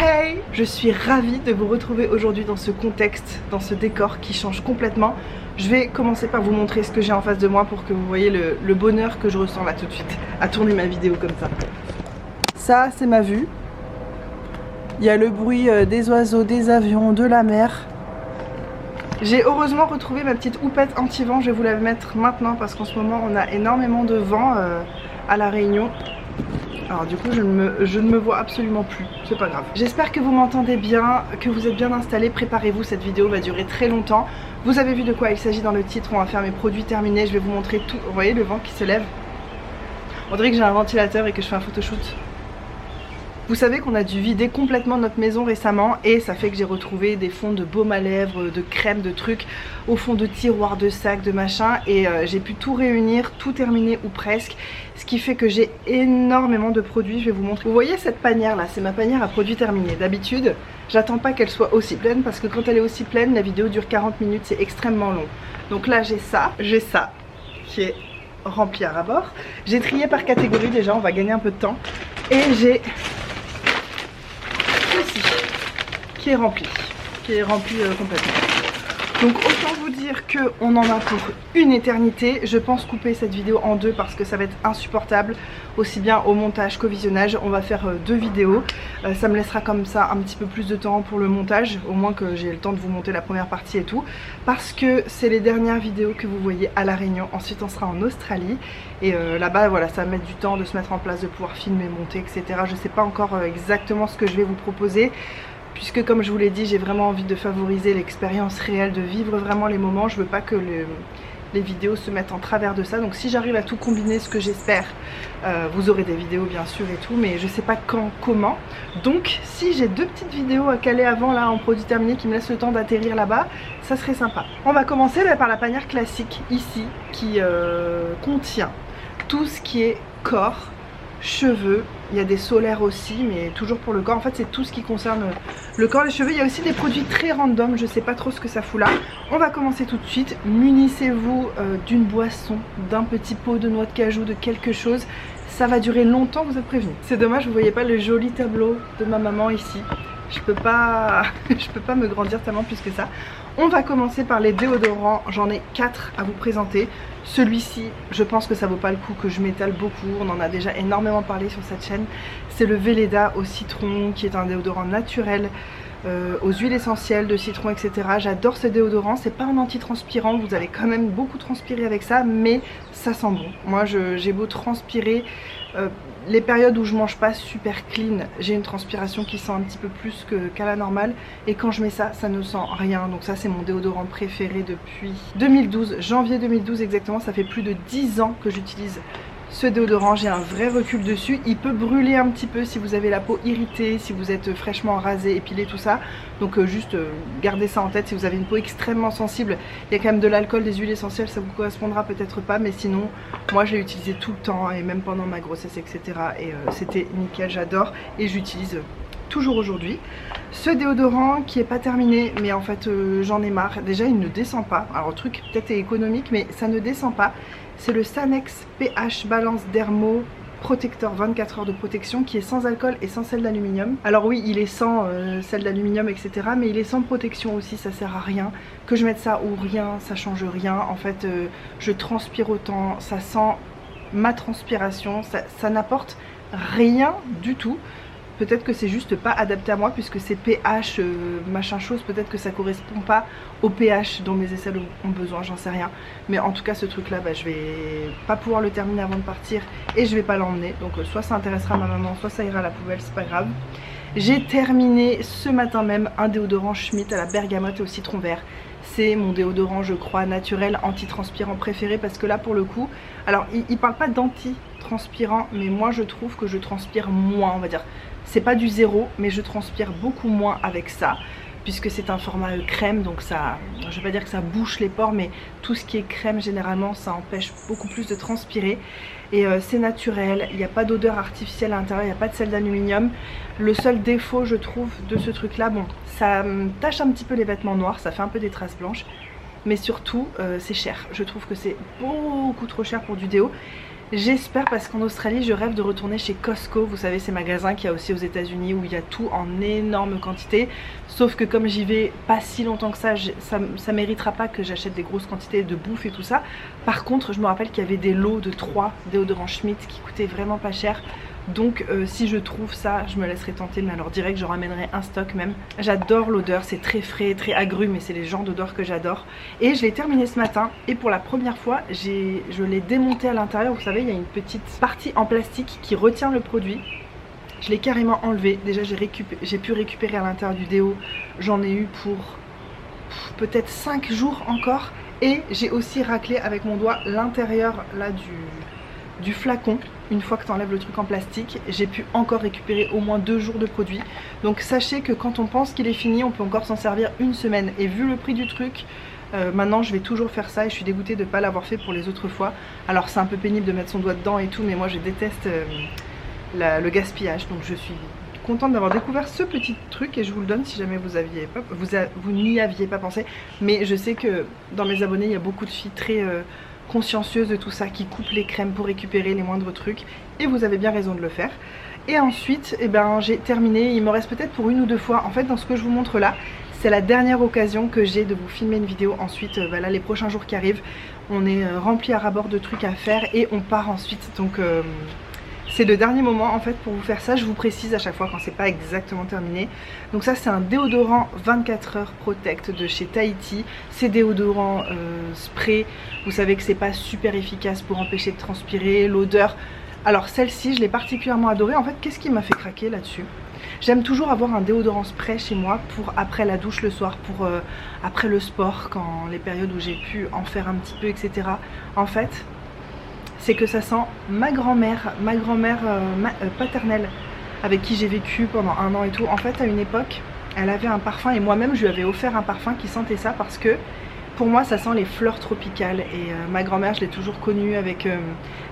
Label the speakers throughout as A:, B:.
A: Hey! Je suis ravie de vous retrouver aujourd'hui dans ce contexte, dans ce décor qui change complètement. Je vais commencer par vous montrer ce que j'ai en face de moi pour que vous voyez le bonheur que je ressens là tout de suite à tourner ma vidéo comme ça. Ça, c'est ma vue. Il y a le bruit des oiseaux, des avions, de la mer. J'ai heureusement retrouvé ma petite houppette anti-vent, je vais vous la mettre maintenant parce qu'en ce moment on a énormément de vent à La Réunion. Alors du coup je ne me vois absolument plus, c'est pas grave. J'espère que vous m'entendez bien, que vous êtes bien installés, préparez-vous, cette vidéo va durer très longtemps. Vous avez vu de quoi il s'agit dans le titre, on va faire mes produits terminés, je vais vous montrer tout. Vous voyez le vent qui se lève? On dirait que j'ai un ventilateur et que je fais un photoshoot. Vous savez qu'on a dû vider complètement notre maison récemment et ça fait que j'ai retrouvé des fonds de baume à lèvres, de crème, de trucs au fond de tiroirs, de sacs, de machin et j'ai pu tout réunir, tout terminer ou presque, ce qui fait que j'ai énormément de produits. Je vais vous montrer. Vous voyez cette panière là, c'est ma panière à produits terminés. D'habitude j'attends pas qu'elle soit aussi pleine parce que quand elle est aussi pleine la vidéo dure 40 minutes, c'est extrêmement long. Donc là j'ai ça qui est rempli à ras-bord. J'ai trié par catégorie déjà, on va gagner un peu de temps et j'ai qui est rempli complètement. Donc autant vous dire qu'on en a pour une éternité. Je pense couper cette vidéo en deux parce que ça va être insupportable, aussi bien au montage qu'au visionnage. On va faire deux vidéos, ça me laissera comme ça un petit peu plus de temps pour le montage, au moins que j'ai le temps de vous monter la première partie et tout, parce que c'est les dernières vidéos que vous voyez à La Réunion. Ensuite on sera en Australie et là-bas voilà, ça va mettre du temps de se mettre en place, de pouvoir filmer, monter, etc. Je sais pas encore exactement ce que je vais vous proposer, puisque comme je vous l'ai dit, j'ai vraiment envie de favoriser l'expérience réelle, de vivre vraiment les moments. Je veux pas que les vidéos se mettent en travers de ça. Donc si j'arrive à tout combiner, ce que j'espère, vous aurez des vidéos bien sûr et tout, mais je sais pas quand, comment. Donc si j'ai deux petites vidéos à caler avant là en produits terminés qui me laissent le temps d'atterrir là-bas, ça serait sympa. On va commencer par la panière classique ici qui contient tout ce qui est corps, cheveux, il y a des solaires aussi mais toujours pour le corps. En fait c'est tout ce qui concerne le corps, les cheveux. Il y a aussi des produits très random, je sais pas trop ce que ça fout là. On va commencer tout de suite. Munissez-vous d'une boisson, d'un petit pot de noix de cajou, de quelque chose. Ça va durer longtemps, vous êtes prévenus. C'est dommage, vous voyez pas le joli tableau de ma maman ici. Je peux pas me grandir tellement plus que ça. On va commencer par les déodorants, j'en ai 4 à vous présenter. Celui-ci, je pense que ça vaut pas le coup que je m'étale beaucoup, on en a déjà énormément parlé sur cette chaîne. C'est le Velleda au citron qui est un déodorant naturel aux huiles essentielles de citron, etc. J'adore ce déodorant, c'est pas un antitranspirant, vous allez quand même beaucoup transpirer avec ça, mais ça sent bon. Moi j'ai beau transpirer, les périodes où je mange pas super clean, j'ai une transpiration qui sent un petit peu plus qu'à la normale, et quand je mets ça, ça ne sent rien. Donc ça c'est mon déodorant préféré depuis 2012, janvier 2012 exactement. Ça fait plus de 10 ans que j'utilise ce déodorant, j'ai un vrai recul dessus. Il peut brûler un petit peu si vous avez la peau irritée, si vous êtes fraîchement rasé, épilé, tout ça. Donc juste gardez ça en tête. Si vous avez une peau extrêmement sensible, il y a quand même de l'alcool, des huiles essentielles, ça vous correspondra peut-être pas, mais sinon moi je l'ai utilisé tout le temps et même pendant ma grossesse, etc. Et c'était nickel, j'adore et j'utilise toujours aujourd'hui. Ce déodorant qui est pas terminé, mais en fait j'en ai marre. Déjà il ne descend pas, alors le truc peut-être est économique mais ça ne descend pas. C'est le Sanex pH Balance Dermo Protecteur 24 heures de protection qui est sans alcool et sans sel d'aluminium. Alors oui, il est sans sel d'aluminium, etc. mais il est sans protection aussi, ça sert à rien. Que je mette ça ou rien, ça change rien. En fait, je transpire autant, ça sent ma transpiration, ça n'apporte rien du tout. Peut-être que c'est juste pas adapté à moi puisque c'est pH machin chose, peut-être que ça correspond pas au pH dont mes aisselles ont besoin, j'en sais rien. Mais en tout cas ce truc là, je vais pas pouvoir le terminer avant de partir et je vais pas l'emmener. Donc soit ça intéressera ma maman, soit ça ira à la poubelle, c'est pas grave. J'ai terminé ce matin même un déodorant Schmitt à la bergamote et au citron vert. C'est mon déodorant je crois naturel anti-transpirant préféré parce que là pour le coup, alors il parle pas d'anti-transpirant mais moi je trouve que je transpire moins, on va dire. C'est pas du zéro mais je transpire beaucoup moins avec ça puisque c'est un format crème, donc ça, je vais pas dire que ça bouche les pores, mais tout ce qui est crème généralement ça empêche beaucoup plus de transpirer. Et c'est naturel, il n'y a pas d'odeur artificielle à l'intérieur, il n'y a pas de sel d'aluminium. Le seul défaut je trouve de ce truc là, bon ça tache un petit peu les vêtements noirs, ça fait un peu des traces blanches, mais surtout c'est cher. Je trouve que c'est beaucoup trop cher pour du déo. J'espère, parce qu'en Australie je rêve de retourner chez Costco. Vous savez, ces magasins qu'il y a aussi aux États-Unis où il y a tout en énorme quantité. Sauf que comme j'y vais pas si longtemps que ça méritera pas que j'achète des grosses quantités de bouffe et tout ça. Par contre, je me rappelle qu'il y avait des lots de 3 déodorants Schmitt qui coûtaient vraiment pas cher. Donc si je trouve ça, je me laisserai tenter, mais alors direct je ramènerai un stock même. J'adore l'odeur, c'est très frais, très agrume et c'est les genres d'odeur que j'adore. Et je l'ai terminé ce matin et pour la première fois je l'ai démonté à l'intérieur. Vous savez, il y a une petite partie en plastique qui retient le produit. Je l'ai carrément enlevé. Déjà j'ai pu récupérer à l'intérieur du déo. J'en ai eu pour peut-être 5 jours encore. Et j'ai aussi raclé avec mon doigt l'intérieur là du flacon. Une fois que tu enlèves le truc en plastique, j'ai pu encore récupérer au moins 2 jours de produit. Donc sachez que quand on pense qu'il est fini, on peut encore s'en servir une semaine. Et vu le prix du truc, maintenant je vais toujours faire ça et je suis dégoûtée de ne pas l'avoir fait pour les autres fois. Alors c'est un peu pénible de mettre son doigt dedans et tout, mais moi je déteste le gaspillage. Donc je suis contente d'avoir découvert ce petit truc et je vous le donne si jamais vous n'y aviez pas pensé. Mais je sais que dans mes abonnés, il y a beaucoup de filles très consciencieuses de tout ça, qui coupent les crèmes pour récupérer les moindres trucs, et vous avez bien raison de le faire. Et ensuite, eh ben, j'ai terminé. Il me reste peut-être pour 1 ou 2 fois. En fait, dans ce que je vous montre là, c'est la dernière occasion que j'ai de vous filmer une vidéo. Ensuite, là, les prochains jours qui arrivent, on est rempli à ras-bord de trucs à faire et on part ensuite. Donc c'est le dernier moment en fait pour vous faire ça. Je vous précise à chaque fois quand c'est pas exactement terminé. Donc ça, c'est un déodorant 24 heures Protect de chez Tahiti. C'est déodorant spray. Vous savez que c'est pas super efficace pour empêcher de transpirer. L'odeur, alors celle-ci je l'ai particulièrement adorée. En fait, qu'est-ce qui m'a fait craquer là-dessus? J'aime toujours avoir un déodorant spray chez moi pour après la douche le soir, pour après le sport, quand les périodes où j'ai pu en faire un petit peu, etc. En fait, c'est que ça sent ma grand-mère paternelle, avec qui j'ai vécu pendant 1 an et tout. En fait, à une époque, elle avait un parfum et moi-même je lui avais offert un parfum qui sentait ça, parce que pour moi ça sent les fleurs tropicales. Et ma grand-mère, je l'ai toujours connue avec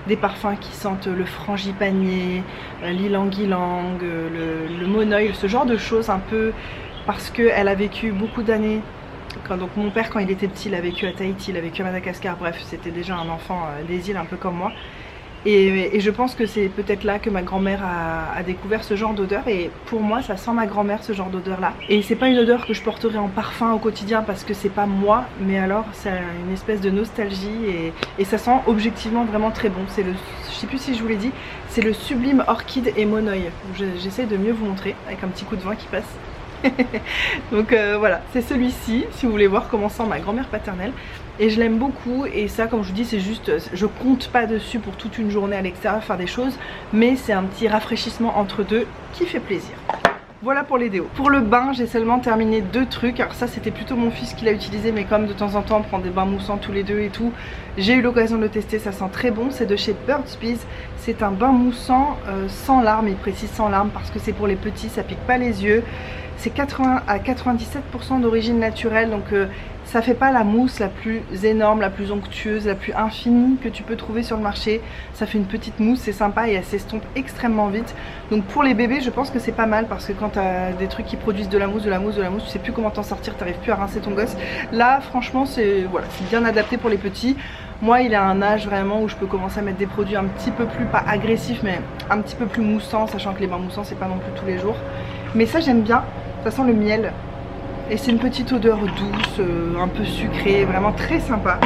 A: des parfums qui sentent le frangipanier, l'ylang-ylang, le monoeil, ce genre de choses un peu, parce qu'elle a vécu beaucoup d'années. Donc mon père, quand il était petit, il a vécu à Tahiti, il a vécu à Madagascar, bref, c'était déjà un enfant des îles un peu comme moi. Et je pense que c'est peut-être là que ma grand-mère a découvert ce genre d'odeur. Et pour moi, ça sent ma grand-mère, ce genre d'odeur là. Et c'est pas une odeur que je porterai en parfum au quotidien parce que c'est pas moi, mais alors c'est une espèce de nostalgie et ça sent objectivement vraiment très bon. C'est le, je sais plus si je vous l'ai dit, c'est le Sublime Orchide et Monoeil. J'essaie de mieux vous montrer avec un petit coup de vent qui passe. Donc voilà, c'est celui-ci si vous voulez voir comment sent ma grand-mère paternelle. Et je l'aime beaucoup, et ça, comme je vous dis, c'est juste, je compte pas dessus pour toute une journée à l'extérieur faire des choses, mais c'est un petit rafraîchissement entre deux qui fait plaisir. Voilà pour les déos. Pour le bain, j'ai seulement terminé 2 trucs. Alors ça, c'était plutôt mon fils qui l'a utilisé, mais comme de temps en temps on prend des bains moussants tous les deux et tout, j'ai eu l'occasion de le tester, ça sent très bon. C'est de chez Burt's Bees. C'est un bain moussant sans larmes, il précise sans larmes parce que c'est pour les petits, ça pique pas les yeux. C'est 80 à 97% d'origine naturelle, donc ça fait pas la mousse la plus énorme, la plus onctueuse, la plus infinie que tu peux trouver sur le marché. Ça fait une petite mousse, c'est sympa et elle s'estompe extrêmement vite. Donc pour les bébés, je pense que c'est pas mal parce que quand tu as des trucs qui produisent de la mousse, tu sais plus comment t'en sortir, t'arrives plus à rincer ton gosse. Là, franchement, c'est voilà, c'est bien adapté pour les petits. Moi, il a un âge vraiment où je peux commencer à mettre des produits un petit peu plus, pas agressifs, mais un petit peu plus moussants, sachant que les bains moussants, c'est pas non plus tous les jours. Mais ça, j'aime bien. Ça sent le miel et c'est une petite odeur douce, un peu sucrée, vraiment très sympa.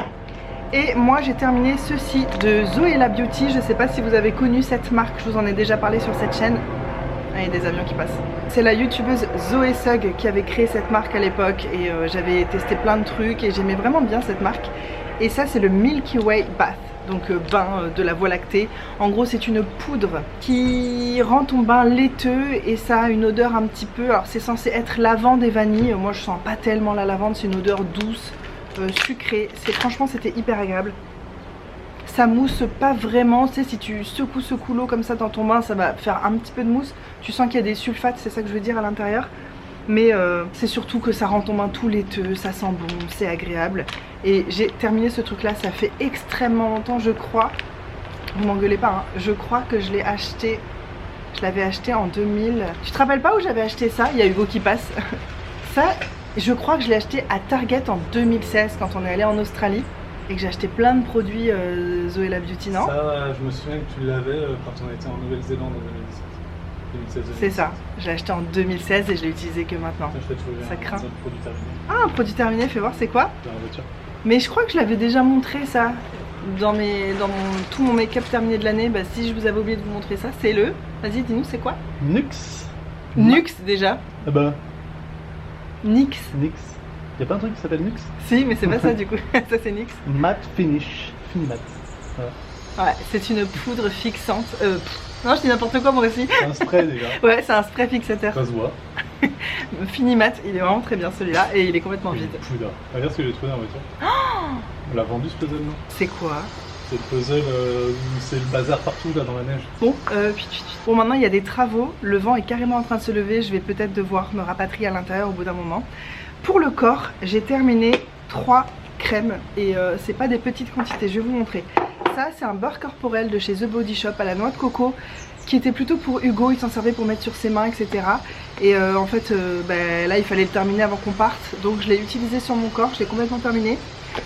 A: Et moi j'ai terminé ceci de Zoella Beauty. Je sais pas si vous avez connu cette marque, je vous en ai déjà parlé sur cette chaîne. Ah, il y a des avions qui passent. C'est la youtubeuse Zoé Sugg qui avait créé cette marque à l'époque et j'avais testé plein de trucs et j'aimais vraiment bien cette marque. Et ça, c'est le Milky Way Bath, donc bain de la voie lactée. En gros, c'est une poudre qui rend ton bain laiteux et ça a une odeur un petit peu, alors c'est censé être lavande et vanille. Moi je sens pas tellement la lavande, c'est une odeur douce, sucrée. Franchement, c'était hyper agréable. Ça mousse pas vraiment, tu sais, si tu secoues l'eau comme ça dans ton bain, ça va faire un petit peu de mousse. Tu sens qu'il y a des sulfates, c'est ça que je veux dire, à l'intérieur. Mais c'est surtout que ça rend ton bain tout laiteux, ça sent bon, c'est agréable. Et j'ai terminé ce truc là, ça fait extrêmement longtemps, je crois. Vous m'engueulez pas, hein. Je crois que je l'ai acheté, je l'avais acheté en 2000. Tu te rappelles pas où j'avais acheté ça? Il y a Hugo qui passe. Ça, je crois que je l'ai acheté à Target en 2016 quand on est allé en Australie. et que j'ai acheté plein de produits Zoella Beauty, non?
B: Ça, je me souviens que tu l'avais quand on était en Nouvelle-Zélande en 2017. 2016,
A: C'est ça, j'ai acheté en 2016 et je l'ai utilisé que maintenant. Ça craint.
B: Un produit terminé.
A: Ah, un produit terminé, fais voir, c'est quoi?
B: Dans la voiture.
A: Mais je crois que je l'avais déjà montré ça dans tout mon make-up terminé de l'année. Bah, si je vous avais oublié de vous montrer ça, c'est le... Vas-y, dis-nous, c'est quoi?
B: Nux.
A: Nux déjà.
B: Ah bah.
A: Nix.
B: Nix. Y'a pas un truc qui s'appelle Nux?
A: Si, mais c'est pas ça du coup. Ça c'est Nix.
B: Matte Finish. Finimat. Voilà.
A: Ouais, c'est une poudre fixante. Non, je dis n'importe quoi moi aussi.
B: C'est un spray déjà.
A: Ouais, c'est un spray fixateur.
B: Ça se voit.
A: Finimat, il est vraiment très bien celui-là et il est complètement vide.
B: Poudre. Regarde ce que j'ai trouvé dans la voiture. On l'a vendu ce puzzle, non?
A: C'est quoi?
B: C'est le puzzle où c'est le bazar partout là dans la neige.
A: Bon, bon, maintenant il y a des travaux. Le vent est carrément en train de se lever. Je vais peut-être devoir me rapatrier à l'intérieur au bout d'un moment. Pour le corps, j'ai terminé 3 crèmes et c'est pas des petites quantités. Je vais vous montrer. Ça, c'est un beurre corporel de chez The Body Shop à la noix de coco qui était plutôt pour Hugo. Il s'en servait pour mettre sur ses mains, etc. Et en fait, là, il fallait le terminer avant qu'on parte. Donc, je l'ai utilisé sur mon corps. Je l'ai complètement terminé.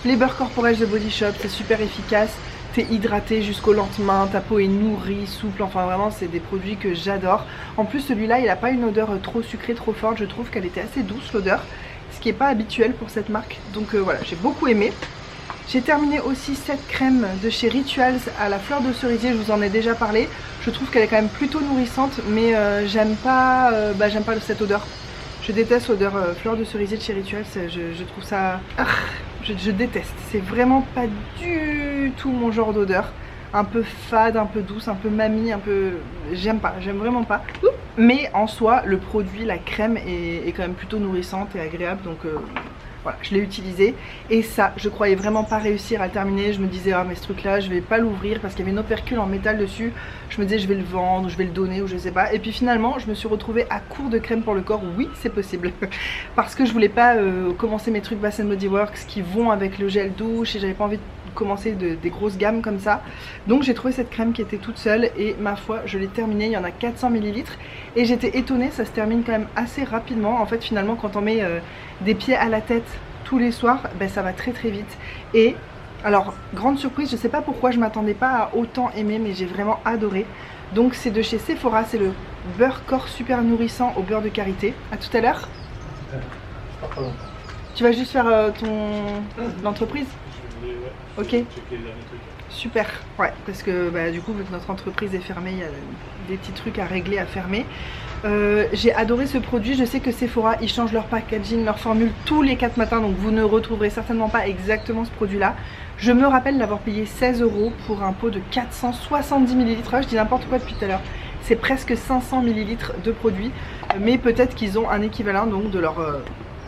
A: Les beurres corporels The Body Shop, c'est super efficace. T'es hydraté jusqu'au lendemain, ta peau est nourrie, souple, enfin vraiment c'est des produits que j'adore. En plus celui-là il n'a pas une odeur trop sucrée, trop forte, je trouve qu'elle était assez douce l'odeur, ce qui n'est pas habituel pour cette marque. Donc voilà, j'ai beaucoup aimé. J'ai terminé aussi cette crème de chez Rituals à la fleur de cerisier, je vous en ai déjà parlé. Je trouve qu'elle est quand même plutôt nourrissante, mais j'aime pas cette odeur. Je déteste l'odeur fleur de cerisier de chez Rituals, je trouve ça... Je déteste, c'est vraiment pas du tout mon genre d'odeur. Un peu fade, un peu douce, un peu mamie, un peu... J'aime pas, j'aime vraiment pas. Mais en soi, le produit, la crème est quand même plutôt nourrissante et agréable, donc voilà, je l'ai utilisé. Et ça, je croyais vraiment pas réussir à le terminer. Je me disais, ah mais ce truc là, je vais pas l'ouvrir parce qu'il y avait une opercule en métal dessus. Je me disais, je vais le vendre, je vais le donner ou je sais pas. Et puis finalement, je me suis retrouvée à court de crème pour le corps. Oui, c'est possible. Parce que je voulais pas commencer mes trucs Bath & Body Works qui vont avec le gel douche et j'avais pas envie de commencer des grosses gammes comme ça. Donc j'ai trouvé cette crème qui était toute seule et ma foi, je l'ai terminée. Il y en a 400 ml et j'étais étonnée, ça se termine quand même assez rapidement. En fait, finalement, quand on met des pieds à la tête tous les soirs, ben, ça va très très vite. Et alors, grande surprise, je sais pas pourquoi je m'attendais pas à autant aimer, mais j'ai vraiment adoré. Donc c'est de chez Sephora, c'est le beurre corps super nourrissant au beurre de karité. À tout à l'heure. Tu vas juste faire l'entreprise? Ok. Super, ouais, parce que bah, du coup vu que notre entreprise est fermée, il y a des petits trucs à régler, à fermer. J'ai adoré ce produit, je sais que Sephora ils changent leur packaging, leur formule tous les 4 matins, donc vous ne retrouverez certainement pas exactement ce produit là. Je me rappelle d'avoir payé 16 € pour un pot de 470 ml, je dis n'importe quoi depuis tout à l'heure, c'est presque 500 ml de produit, mais peut-être qu'ils ont un équivalent donc de leur...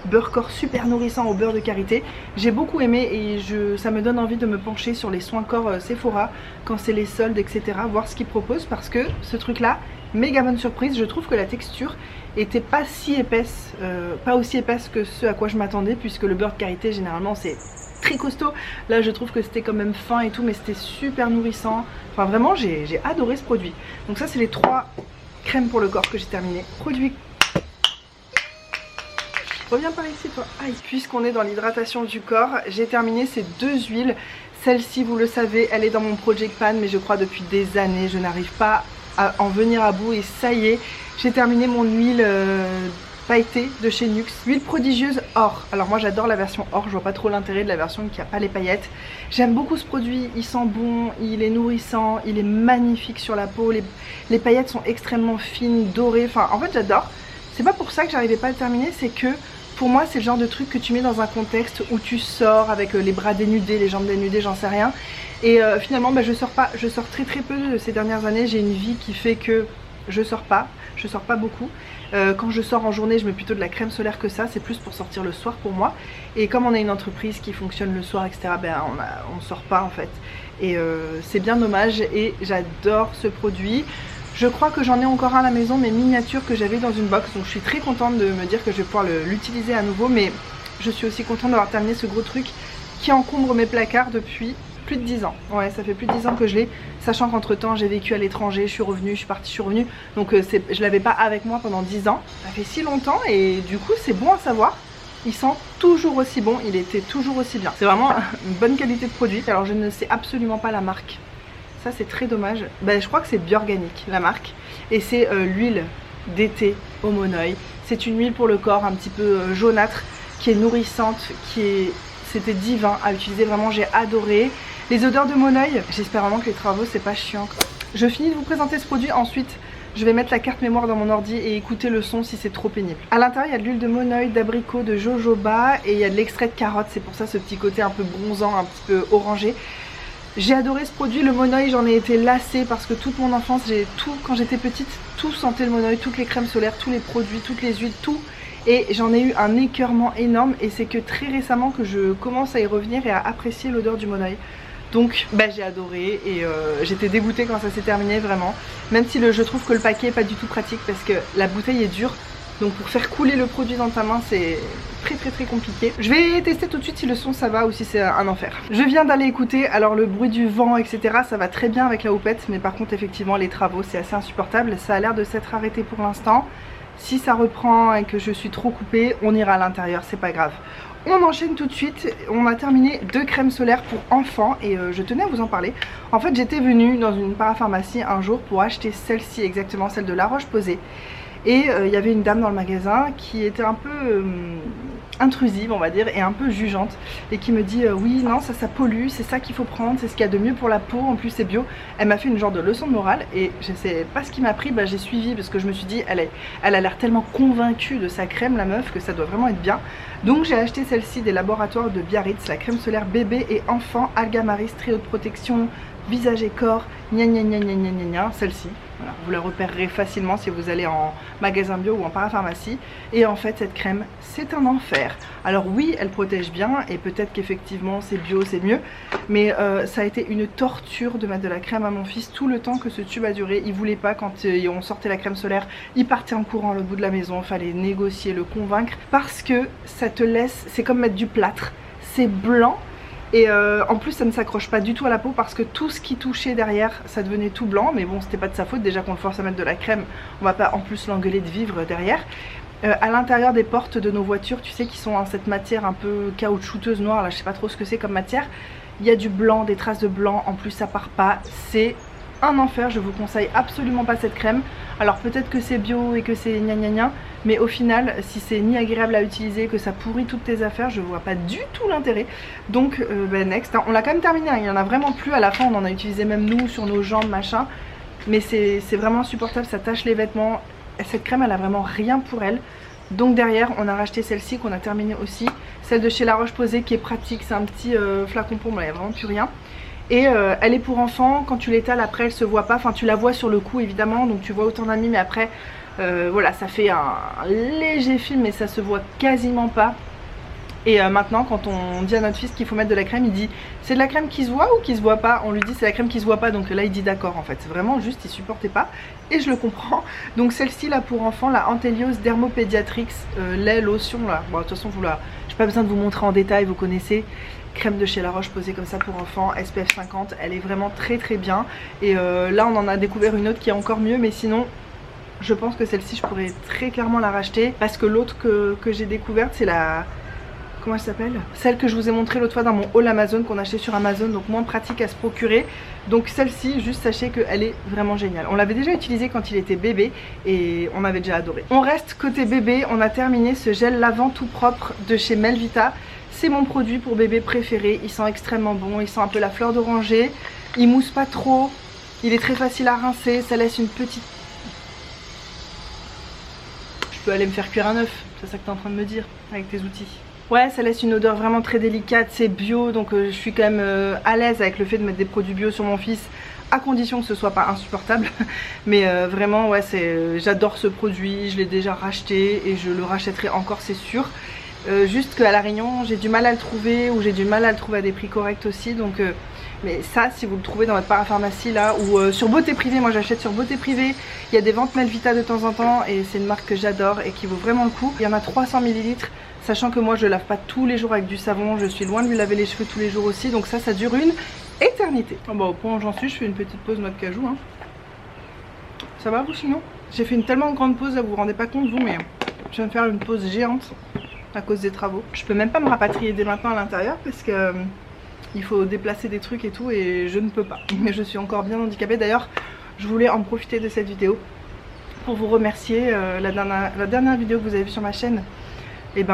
A: beurre corps super nourrissant au beurre de karité. J'ai beaucoup aimé et ça me donne envie de me pencher sur les soins corps Sephora quand c'est les soldes, etc. Voir ce qu'ils proposent parce que ce truc là, méga bonne surprise. Je trouve que la texture était pas si épaisse, pas aussi épaisse que ce à quoi je m'attendais puisque le beurre de karité généralement c'est très costaud. Là je trouve que c'était quand même fin et tout, mais c'était super nourrissant. Enfin vraiment j'ai adoré ce produit. Donc ça c'est les 3 crèmes pour le corps que j'ai terminé. Produit. Reviens par ici toi. Aïe. Puisqu'on est dans l'hydratation du corps, j'ai terminé ces 2 huiles. Celle-ci, vous le savez, elle est dans mon Project Pan, mais je crois depuis des années, je n'arrive pas à en venir à bout. Et ça y est, j'ai terminé mon huile pailletée de chez Nux. Huile prodigieuse or. Alors moi j'adore la version or, je vois pas trop l'intérêt de la version qui a pas les paillettes. J'aime beaucoup ce produit, il sent bon, il est nourrissant, il est magnifique sur la peau. Les paillettes sont extrêmement fines, dorées. Enfin en fait j'adore. C'est pas pour ça que j'arrivais pas à le terminer, c'est que pour moi c'est le genre de truc que tu mets dans un contexte où tu sors avec les bras dénudés, les jambes dénudées, j'en sais rien. Et finalement bah, je sors pas, je sors très peu ces dernières années. J'ai une vie qui fait que je sors pas beaucoup. Quand je sors en journée je mets plutôt de la crème solaire que ça, c'est plus pour sortir le soir pour moi. Et comme on a une entreprise qui fonctionne le soir etc, ben on sort pas en fait. Et c'est bien dommage et j'adore ce produit. Je crois que j'en ai encore un à la maison, mais miniature que j'avais dans une box. Donc je suis très contente de me dire que je vais pouvoir l'utiliser à nouveau. Mais je suis aussi contente d'avoir terminé ce gros truc qui encombre mes placards depuis plus de 10 ans. Ouais, ça fait plus de 10 ans que je l'ai. Sachant qu'entre temps j'ai vécu à l'étranger, je suis revenue, je suis partie, je suis revenue. Donc je l'avais pas avec moi pendant 10 ans. Ça fait si longtemps et du coup c'est bon à savoir. il sent toujours aussi bon, il était toujours aussi bien. C'est vraiment une bonne qualité de produit. Alors je ne sais absolument pas la marque, ça c'est très dommage. Ben, je crois que c'est Bjorganic la marque, et c'est l'huile d'été au monoeil. C'est une huile pour le corps un petit peu jaunâtre, qui est nourrissante, c'était divin à utiliser, vraiment j'ai adoré. Les odeurs de monoeil, j'espère vraiment que les travaux c'est pas chiant. Je finis de vous présenter ce produit, ensuite je vais mettre la carte mémoire dans mon ordi et écouter le son si c'est trop pénible. À l'intérieur il y a de l'huile de monoeil, d'abricot, de jojoba et il y a de l'extrait de carotte, c'est pour ça ce petit côté un peu bronzant, un petit peu orangé. J'ai adoré ce produit, le monoeil j'en ai été lassée parce que toute mon enfance, quand j'étais petite, tout sentait le monoeil, toutes les crèmes solaires, tous les produits, toutes les huiles, tout. Et j'en ai eu un écœurement énorme et c'est que très récemment que je commence à y revenir et à apprécier l'odeur du monoeil. Donc bah, j'ai adoré et j'étais dégoûtée quand ça s'est terminé vraiment. Même si je trouve que le paquet est pas du tout pratique parce que la bouteille est dure. Donc pour faire couler le produit dans ta main c'est très compliqué. Je vais tester tout de suite si le son ça va ou si c'est un enfer. Je viens d'aller écouter, alors le bruit du vent etc ça va très bien avec la houppette. Mais par contre effectivement les travaux c'est assez insupportable. Ça a l'air de s'être arrêté pour l'instant. Si ça reprend et que je suis trop coupée, on ira à l'intérieur, c'est pas grave. On enchaîne tout de suite, on a terminé 2 crèmes solaires pour enfants et je tenais à vous en parler. En fait j'étais venue dans une parapharmacie un jour pour acheter celle-ci exactement, celle de La Roche-Posay. Et il y avait une dame dans le magasin qui était un peu intrusive on va dire et un peu jugeante et qui me dit oui non ça pollue, c'est ça qu'il faut prendre, c'est ce qu'il y a de mieux pour la peau, en plus c'est bio. Elle m'a fait une genre de leçon de morale et je sais pas ce qui m'a pris, bah, j'ai suivi parce que je me suis dit elle a l'air tellement convaincue de sa crème la meuf que ça doit vraiment être bien. Donc j'ai acheté celle-ci des laboratoires de Biarritz, la crème solaire bébé et enfant Algamaris trio de protection visage et corps, celle-ci. Voilà, vous la repérerez facilement si vous allez en magasin bio ou en parapharmacie. Et en fait cette crème c'est un enfer. Alors oui elle protège bien et peut-être qu'effectivement c'est bio c'est mieux. Mais ça a été une torture de mettre de la crème à mon fils tout le temps que ce tube a duré. Il voulait pas, quand on sortait la crème solaire il partait en courant à l'autre bout de la maison. Il fallait négocier, le convaincre. Parce que ça te laisse, c'est comme mettre du plâtre. C'est blanc. Et en plus ça ne s'accroche pas du tout à la peau parce que tout ce qui touchait derrière ça devenait tout blanc. Mais bon c'était pas de sa faute, déjà qu'on le force à mettre de la crème, on va pas en plus l'engueuler de vivre derrière. À l'intérieur des portes de nos voitures, tu sais, qui sont en cette matière un peu caoutchouteuse noire là, je sais pas trop ce que c'est comme matière. Il y a du blanc, des traces de blanc, en plus ça part pas, c'est un enfer. Je vous conseille absolument pas cette crème. Alors peut-être que c'est bio et que c'est gna gna gna, mais au final si c'est ni agréable à utiliser, que ça pourrit toutes tes affaires, je vois pas du tout l'intérêt. Donc next, on l'a quand même terminé, hein. Il y en a vraiment plus à la fin, on en a utilisé même nous sur nos jambes machin. Mais c'est vraiment insupportable, ça tache les vêtements. Cette crème elle a vraiment rien pour elle. Donc derrière on a racheté celle-ci qu'on a terminée aussi, celle de chez La Roche-Posay qui est pratique, c'est un petit flacon pour moi, il n'y a vraiment plus rien. Et elle est pour enfants, quand tu l'étales après elle se voit pas, enfin tu la vois sur le cou évidemment, donc tu vois autant d'amis, mais après voilà ça fait un léger film mais ça se voit quasiment pas. Et maintenant quand on dit à notre fils qu'il faut mettre de la crème, il dit c'est de la crème qui se voit ou qui se voit pas. On lui dit c'est la crème qui se voit pas, donc là il dit d'accord en fait, c'est vraiment juste il supportait pas et je le comprends. Donc celle-ci là pour enfants, la Antelios Dermopediatrix lait lotion là, bon de toute façon j'ai pas besoin de vous montrer en détail, vous connaissez. Crème de chez La Roche-Posay comme ça pour enfants, SPF 50, elle est vraiment très bien. Et là on en a découvert une autre qui est encore mieux, mais sinon je pense que celle-ci je pourrais très clairement la racheter. Parce que l'autre que j'ai découverte c'est la... Comment elle s'appelle? Celle que je vous ai montré l'autre fois dans mon haul Amazon qu'on a acheté sur Amazon, donc moins pratique à se procurer. Donc celle-ci, juste sachez qu'elle est vraiment géniale. On l'avait déjà utilisée quand il était bébé et on avait déjà adoré. On reste côté bébé, on a terminé ce gel lavant tout propre de chez Melvita. C'est mon produit pour bébé préféré, il sent extrêmement bon, il sent un peu la fleur d'oranger, il mousse pas trop, il est très facile à rincer, ça laisse une petite... Je peux aller me faire cuire un œuf, c'est ça que tu es en train de me dire avec tes outils. Ouais, ça laisse une odeur vraiment très délicate, c'est bio, donc je suis quand même à l'aise avec le fait de mettre des produits bio sur mon fils, à condition que ce soit pas insupportable. Mais vraiment ouais, j'adore ce produit, je l'ai déjà racheté et je le rachèterai encore c'est sûr. Juste qu'à La Réunion j'ai du mal à le trouver, ou j'ai du mal à le trouver à des prix corrects aussi, donc mais ça si vous le trouvez dans votre parapharmacie là, ou sur Beauté Privée, moi j'achète sur Beauté Privée, il y a des ventes Melvita de temps en temps et c'est une marque que j'adore et qui vaut vraiment le coup. Il y en a 300 ml, sachant que moi je lave pas tous les jours avec du savon, je suis loin de lui laver les cheveux tous les jours aussi, donc ça dure une éternité. Oh bah au point où j'en suis, je fais une petite pause noix de cajou hein. Ça va vous sinon? J'ai fait une tellement grande pause là, vous vous rendez pas compte vous, mais je viens de faire une pause géante. à cause des travaux. Je peux même pas me rapatrier dès maintenant à l'intérieur parce que il faut déplacer des trucs et tout et je ne peux pas. Mais je suis encore bien handicapée. D'ailleurs, je voulais en profiter de cette vidéo pour vous remercier. La dernière vidéo que vous avez vue sur ma chaîne, et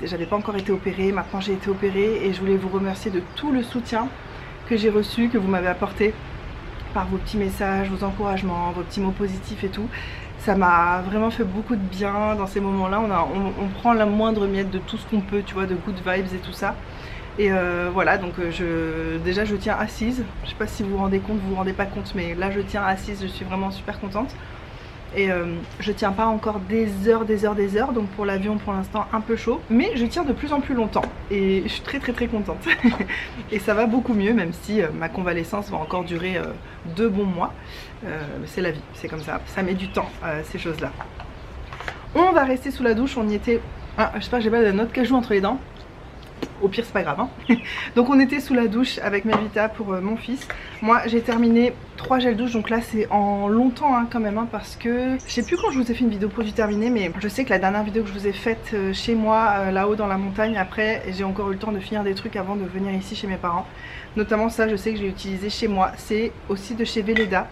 A: j'avais pas encore été opérée. Maintenant j'ai été opérée et je voulais vous remercier de tout le soutien que j'ai reçu, que vous m'avez apporté par vos petits messages, vos encouragements, vos petits mots positifs et tout. Ça m'a vraiment fait beaucoup de bien dans ces moments-là. On prend la moindre miette de tout ce qu'on peut, tu vois, de good vibes et tout ça. Et voilà, donc déjà je tiens assise. Je sais pas si vous vous rendez compte, vous vous rendez pas compte, mais là je tiens assise, je suis vraiment super contente. Et je tiens pas encore des heures, donc pour l'avion pour l'instant un peu chaud. Mais je tiens de plus en plus longtemps et je suis très contente. Et ça va beaucoup mieux, même si ma convalescence va encore durer 2 bons mois. C'est la vie, c'est comme ça, ça met du temps ces choses-là. On va rester sous la douche, on y était... Ah, je sais pas, j'ai pas de note cajou entre les dents. Au pire c'est pas grave hein. Donc on était sous la douche avec Melvita pour mon fils. Moi j'ai terminé 3 gels douche, donc là c'est en longtemps hein, quand même hein, parce que je sais plus quand je vous ai fait une vidéo produit terminé, mais je sais que la dernière vidéo que je vous ai faite chez moi là-haut dans la montagne, après j'ai encore eu le temps de finir des trucs avant de venir ici chez mes parents. Notamment ça, je sais que j'ai utilisé chez moi, c'est aussi de chez Velleda.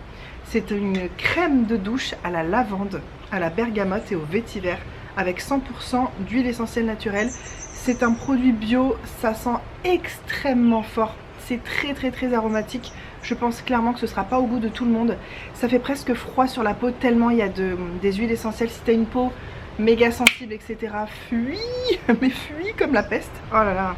A: C'est une crème de douche à la lavande, à la bergamote et au vétiver avec 100% d'huile essentielle naturelle. C'est un produit bio, ça sent extrêmement fort, c'est très aromatique. Je pense clairement que ce sera pas au goût de tout le monde. Ça fait presque froid sur la peau tellement il y a des huiles essentielles. Si tu as une peau méga sensible etc, fuis, mais fuis comme la peste. Oh là là,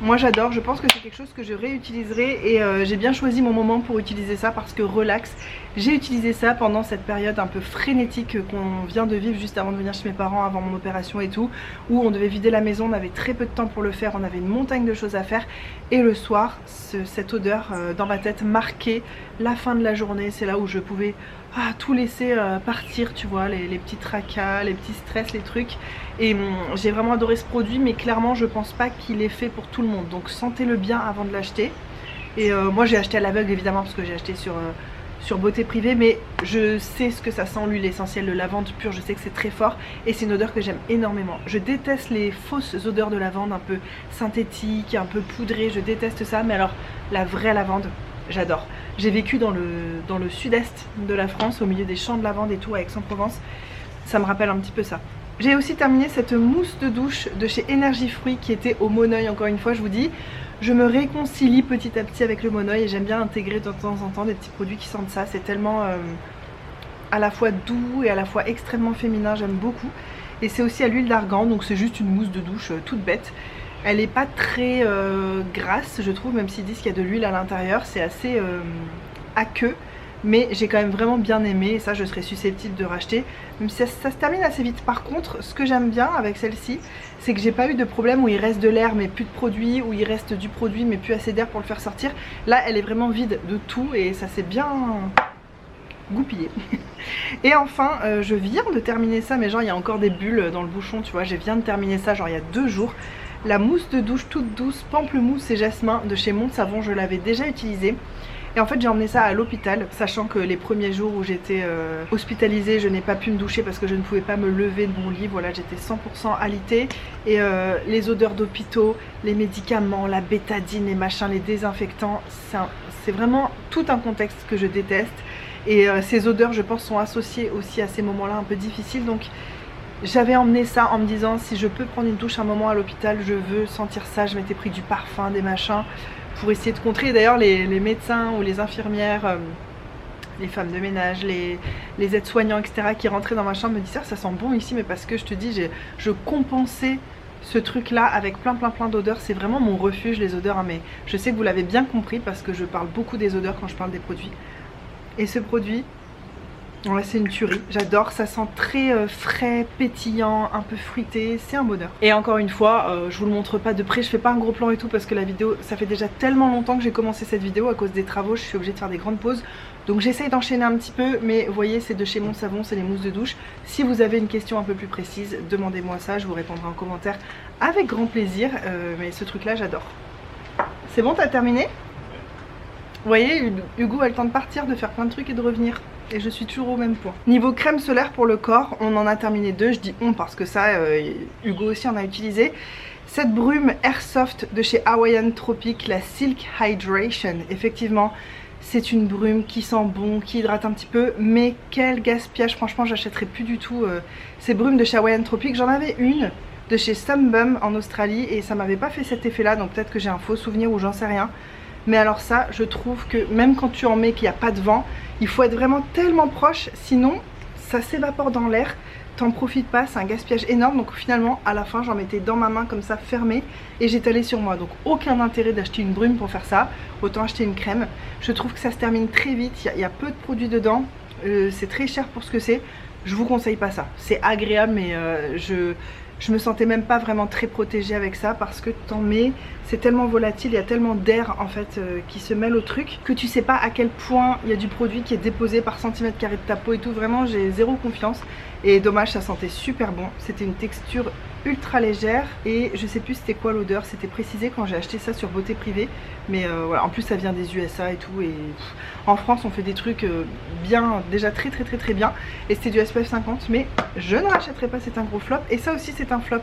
A: moi j'adore, je pense que c'est quelque chose que je réutiliserai et j'ai bien choisi mon moment pour utiliser ça parce que relax. J'ai utilisé ça pendant cette période un peu frénétique qu'on vient de vivre juste avant de venir chez mes parents, avant mon opération et tout, où on devait vider la maison, on avait très peu de temps pour le faire, on avait une montagne de choses à faire et le soir, cette odeur dans ma tête marquait la fin de la journée. C'est là où je pouvais tout laisser partir, tu vois, les petits tracas, les petits stress, les trucs. Et j'ai vraiment adoré ce produit, mais clairement je pense pas qu'il est fait pour tout le monde, donc sentez-le bien avant de l'acheter. Et moi j'ai acheté à l'aveugle évidemment parce que j'ai acheté sur Beauté Privée, mais je sais ce que ça sent, l'huile essentielle de lavande pure, je sais que c'est très fort et c'est une odeur que j'aime énormément. Je déteste les fausses odeurs de lavande un peu synthétiques, un peu poudrées, je déteste ça, mais alors la vraie lavande, j'adore. J'ai vécu dans le sud-est de la France, au milieu des champs de lavande et tout, à Aix-en-Provence, ça me rappelle un petit peu ça. J'ai aussi terminé cette mousse de douche de chez Énergie Fruits qui était au Moneuil, encore une fois je vous dis. Je me réconcilie petit à petit avec le Moneuil et j'aime bien intégrer de temps en temps des petits produits qui sentent ça. C'est tellement à la fois doux et à la fois extrêmement féminin, j'aime beaucoup. Et c'est aussi à l'huile d'argan, donc c'est juste une mousse de douche toute bête. Elle n'est pas très grasse je trouve, même s'ils disent qu'il y a de l'huile à l'intérieur, c'est assez aqueux. Mais j'ai quand même vraiment bien aimé et ça je serais susceptible de racheter, même si ça se termine assez vite. Par contre ce que j'aime bien avec celle-ci, c'est que j'ai pas eu de problème où il reste de l'air mais plus de produit, où il reste du produit mais plus assez d'air pour le faire sortir. Là elle est vraiment vide de tout et ça s'est bien goupillé. Et enfin je viens de terminer ça, mais genre il y a encore des bulles dans le bouchon, tu vois, je viens de terminer ça genre il y a 2 jours. La mousse de douche toute douce, pamplemousse et jasmin de chez Mon Savon, je l'avais déjà utilisée. Et en fait j'ai emmené ça à l'hôpital, sachant que les premiers jours où j'étais hospitalisée, je n'ai pas pu me doucher parce que je ne pouvais pas me lever de mon lit. Voilà, j'étais 100% alitée. Et les odeurs d'hôpitaux, les médicaments, la bétadine, les machins, les désinfectants, c'est vraiment tout un contexte que je déteste. Et ces odeurs je pense sont associées aussi à ces moments-là un peu difficiles. Donc j'avais emmené ça en me disant si je peux prendre une douche un moment à l'hôpital, je veux sentir ça. Je m'étais pris du parfum, des machins, pour essayer de contrer. D'ailleurs les médecins ou les infirmières, les femmes de ménage, les aides-soignants etc qui rentraient dans ma chambre me disaient ça sent bon ici, mais parce que je te dis je compensais ce truc là avec plein d'odeurs. C'est vraiment mon refuge les odeurs hein, mais je sais que vous l'avez bien compris parce que je parle beaucoup des odeurs quand je parle des produits. Et ce produit, ouais, c'est une tuerie, j'adore, ça sent très frais, pétillant, un peu fruité, c'est un bonheur. Et encore une fois, je vous le montre pas de près, je fais pas un gros plan et tout parce que la vidéo, ça fait déjà tellement longtemps que j'ai commencé cette vidéo à cause des travaux, je suis obligée de faire des grandes pauses. Donc j'essaye d'enchaîner un petit peu, mais vous voyez c'est de chez Mon Savon, c'est les mousses de douche. Si vous avez une question un peu plus précise, demandez-moi ça, je vous répondrai en commentaire avec grand plaisir, mais ce truc là j'adore. C'est bon, t'as terminé? Vous voyez, Hugo a le temps de partir, de faire plein de trucs et de revenir. et je suis toujours au même point. Niveau crème solaire pour le corps, on en a terminé 2, je dis on parce que ça, Hugo aussi en a utilisé. Cette brume Airsoft de chez Hawaiian Tropic, la Silk Hydration, effectivement, c'est une brume qui sent bon, qui hydrate un petit peu, mais quel gaspillage, franchement j'achèterais plus du tout ces brumes de chez Hawaiian Tropic. J'en avais une de chez Sunbum en Australie et ça m'avait pas fait cet effet là, donc peut-être que j'ai un faux souvenir ou j'en sais rien. Mais alors ça, je trouve que même quand tu en mets qu'il n'y a pas de vent, il faut être vraiment tellement proche, sinon ça s'évapore dans l'air. T'en profites pas, c'est un gaspillage énorme. Donc finalement à la fin j'en mettais dans ma main comme ça fermée et j'étalais sur moi. Donc aucun intérêt d'acheter une brume pour faire ça, autant acheter une crème. Je trouve que ça se termine très vite, il y a peu de produits dedans, c'est très cher pour ce que c'est. Je vous conseille pas ça, c'est agréable mais je me sentais même pas vraiment très protégée avec ça parce que t'en mets, c'est tellement volatile, il y a tellement d'air en fait qui se mêle au truc que tu sais pas à quel point il y a du produit qui est déposé par centimètre carré de ta peau et tout. Vraiment j'ai zéro confiance et dommage, ça sentait super bon, c'était une texture ultra légère et je sais plus c'était quoi l'odeur, c'était précisé quand j'ai acheté ça sur Beauté Privée, mais voilà, en plus ça vient des USA et tout, et en France on fait des trucs bien, déjà très bien, et c'était du SPF 50, mais je ne rachèterai pas, c'est un gros flop. Et ça aussi c'est un flop,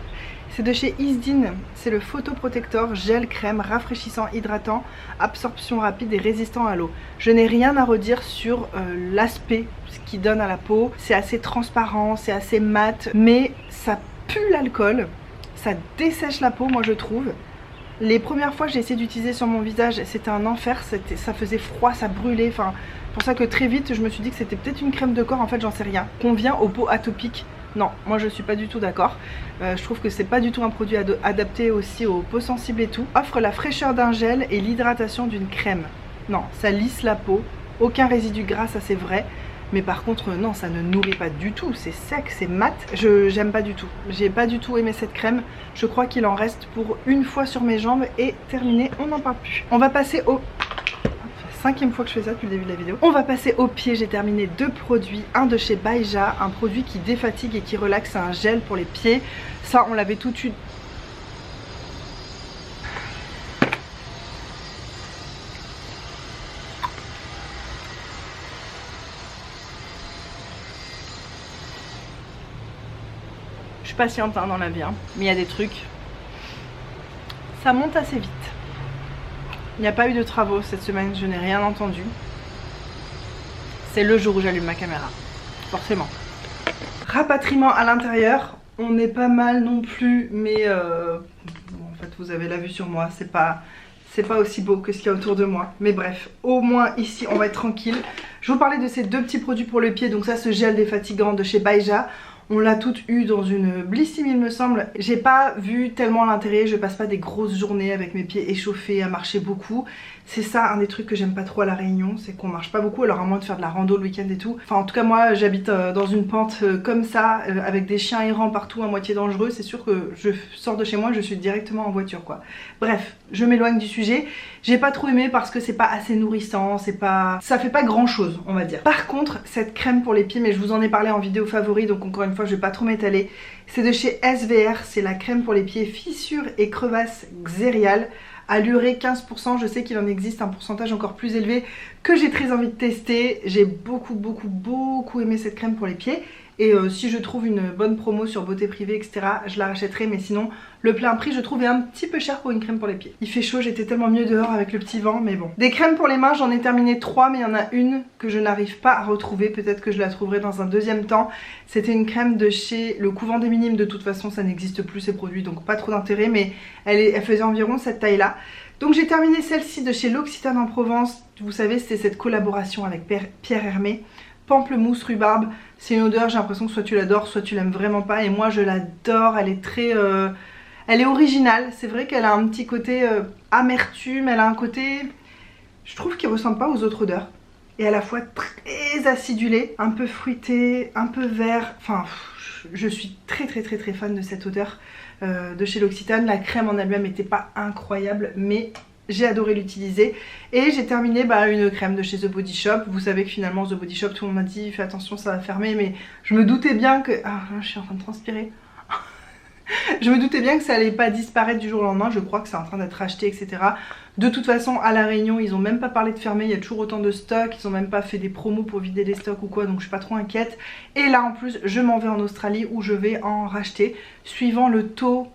A: c'est de chez Isdin, c'est le Photoprotector gel crème rafraîchissant, hydratant, absorption rapide et résistant à l'eau. Je n'ai rien à redire sur l'aspect qu'il donne à la peau, c'est assez transparent, c'est assez mat, mais ça pue l'alcool, ça dessèche la peau moi je trouve. Les premières fois j'ai essayé d'utiliser sur mon visage, c'était un enfer, ça faisait froid, ça brûlait, enfin pour ça que très vite je me suis dit que c'était peut-être une crème de corps, en fait j'en sais rien. Convient aux peaux atopiques, non, moi je suis pas du tout d'accord. Je trouve que c'est pas du tout un produit adapté aussi aux peaux sensibles et tout. Offre la fraîcheur d'un gel et l'hydratation d'une crème. Non, ça lisse la peau, aucun résidu gras, ça c'est vrai. Mais par contre non, ça ne nourrit pas du tout, c'est sec, c'est mat, j'aime pas du tout. J'ai pas du tout aimé cette crème, je crois qu'il en reste pour une fois sur mes jambes et terminé, on n'en parle plus. On va passer au... 5e fois que je fais ça depuis le début de la vidéo. On va passer au pied, j'ai terminé 2 produits, un de chez Baija, un produit qui défatigue et qui relaxe, un gel pour les pieds. Ça on l'avait tout de suite... Je suis patiente hein, dans la vie, hein. Mais il y a des trucs, ça monte assez vite. Il n'y a pas eu de travaux cette semaine, je n'ai rien entendu. C'est le jour où j'allume ma caméra, forcément. Rapatriement à l'intérieur, on est pas mal non plus, mais bon, en fait vous avez la vue sur moi, c'est pas aussi beau que ce qu'il y a autour de moi. Mais bref, au moins ici on va être tranquille. Je vous parlais de ces 2 petits produits pour le pied, donc ça, ce gel défatigant de chez Baija. On l'a toutes eu dans une Blissim il me semble. J'ai pas vu tellement l'intérêt, je passe pas des grosses journées avec mes pieds échauffés à marcher beaucoup. C'est ça un des trucs que j'aime pas trop à La Réunion, c'est qu'on marche pas beaucoup, alors à moins de faire de la rando le week-end et tout. Enfin en tout cas moi j'habite dans une pente comme ça, avec des chiens errants partout à moitié dangereux, c'est sûr que je sors de chez moi, je suis directement en voiture quoi. Bref, je m'éloigne du sujet. J'ai pas trop aimé parce que c'est pas assez nourrissant, ça fait pas grand chose on va dire. Par contre cette crème pour les pieds, mais je vous en ai parlé en vidéo favori, donc encore une fois je vais pas trop m'étaler. C'est de chez SVR, c'est la crème pour les pieds fissures et crevasses Xerial. Alluré 15%, je sais qu'il en existe un pourcentage encore plus élevé que j'ai très envie de tester. J'ai beaucoup aimé cette crème pour les pieds. Et si je trouve une bonne promo sur Beauté Privée etc, je la rachèterai, mais sinon le plein prix je trouve est un petit peu cher pour une crème pour les pieds. Il fait chaud, j'étais tellement mieux dehors avec le petit vent, mais bon. Des crèmes pour les mains, j'en ai terminé 3, mais il y en a une que je n'arrive pas à retrouver, peut-être que je la trouverai dans un deuxième temps. C'était une crème de chez Le Couvent des Minimes, de toute façon ça n'existe plus ces produits, donc pas trop d'intérêt, mais elle faisait environ cette taille là. Donc j'ai terminé celle-ci de chez L'Occitane en Provence, vous savez c'était cette collaboration avec Pierre Hermé. Pamplemousse, rhubarbe, c'est une odeur, j'ai l'impression que soit tu l'adores, soit tu l'aimes vraiment pas, et moi je l'adore, elle est très... elle est originale, c'est vrai qu'elle a un petit côté amertume, elle a un côté... Je trouve qu'il ressemble pas aux autres odeurs, et à la fois très acidulé, un peu fruité, un peu vert, enfin je suis très fan de cette odeur de chez L'Occitane. La crème en elle-même n'était pas incroyable, mais... j'ai adoré l'utiliser. Et j'ai terminé une crème de chez The Body Shop. Vous savez que finalement The Body Shop, tout le monde m'a dit fais attention ça va fermer, mais je me doutais bien que... Ah je suis en train de transpirer. Je me doutais bien que ça allait pas disparaître du jour au lendemain, je crois que c'est en train d'être racheté, etc. De toute façon, à La Réunion, ils ont même pas parlé de fermer, il y a toujours autant de stocks, ils ont même pas fait des promos pour vider les stocks ou quoi, donc je suis pas trop inquiète. Et là en plus, je m'en vais en Australie où je vais en racheter, suivant le taux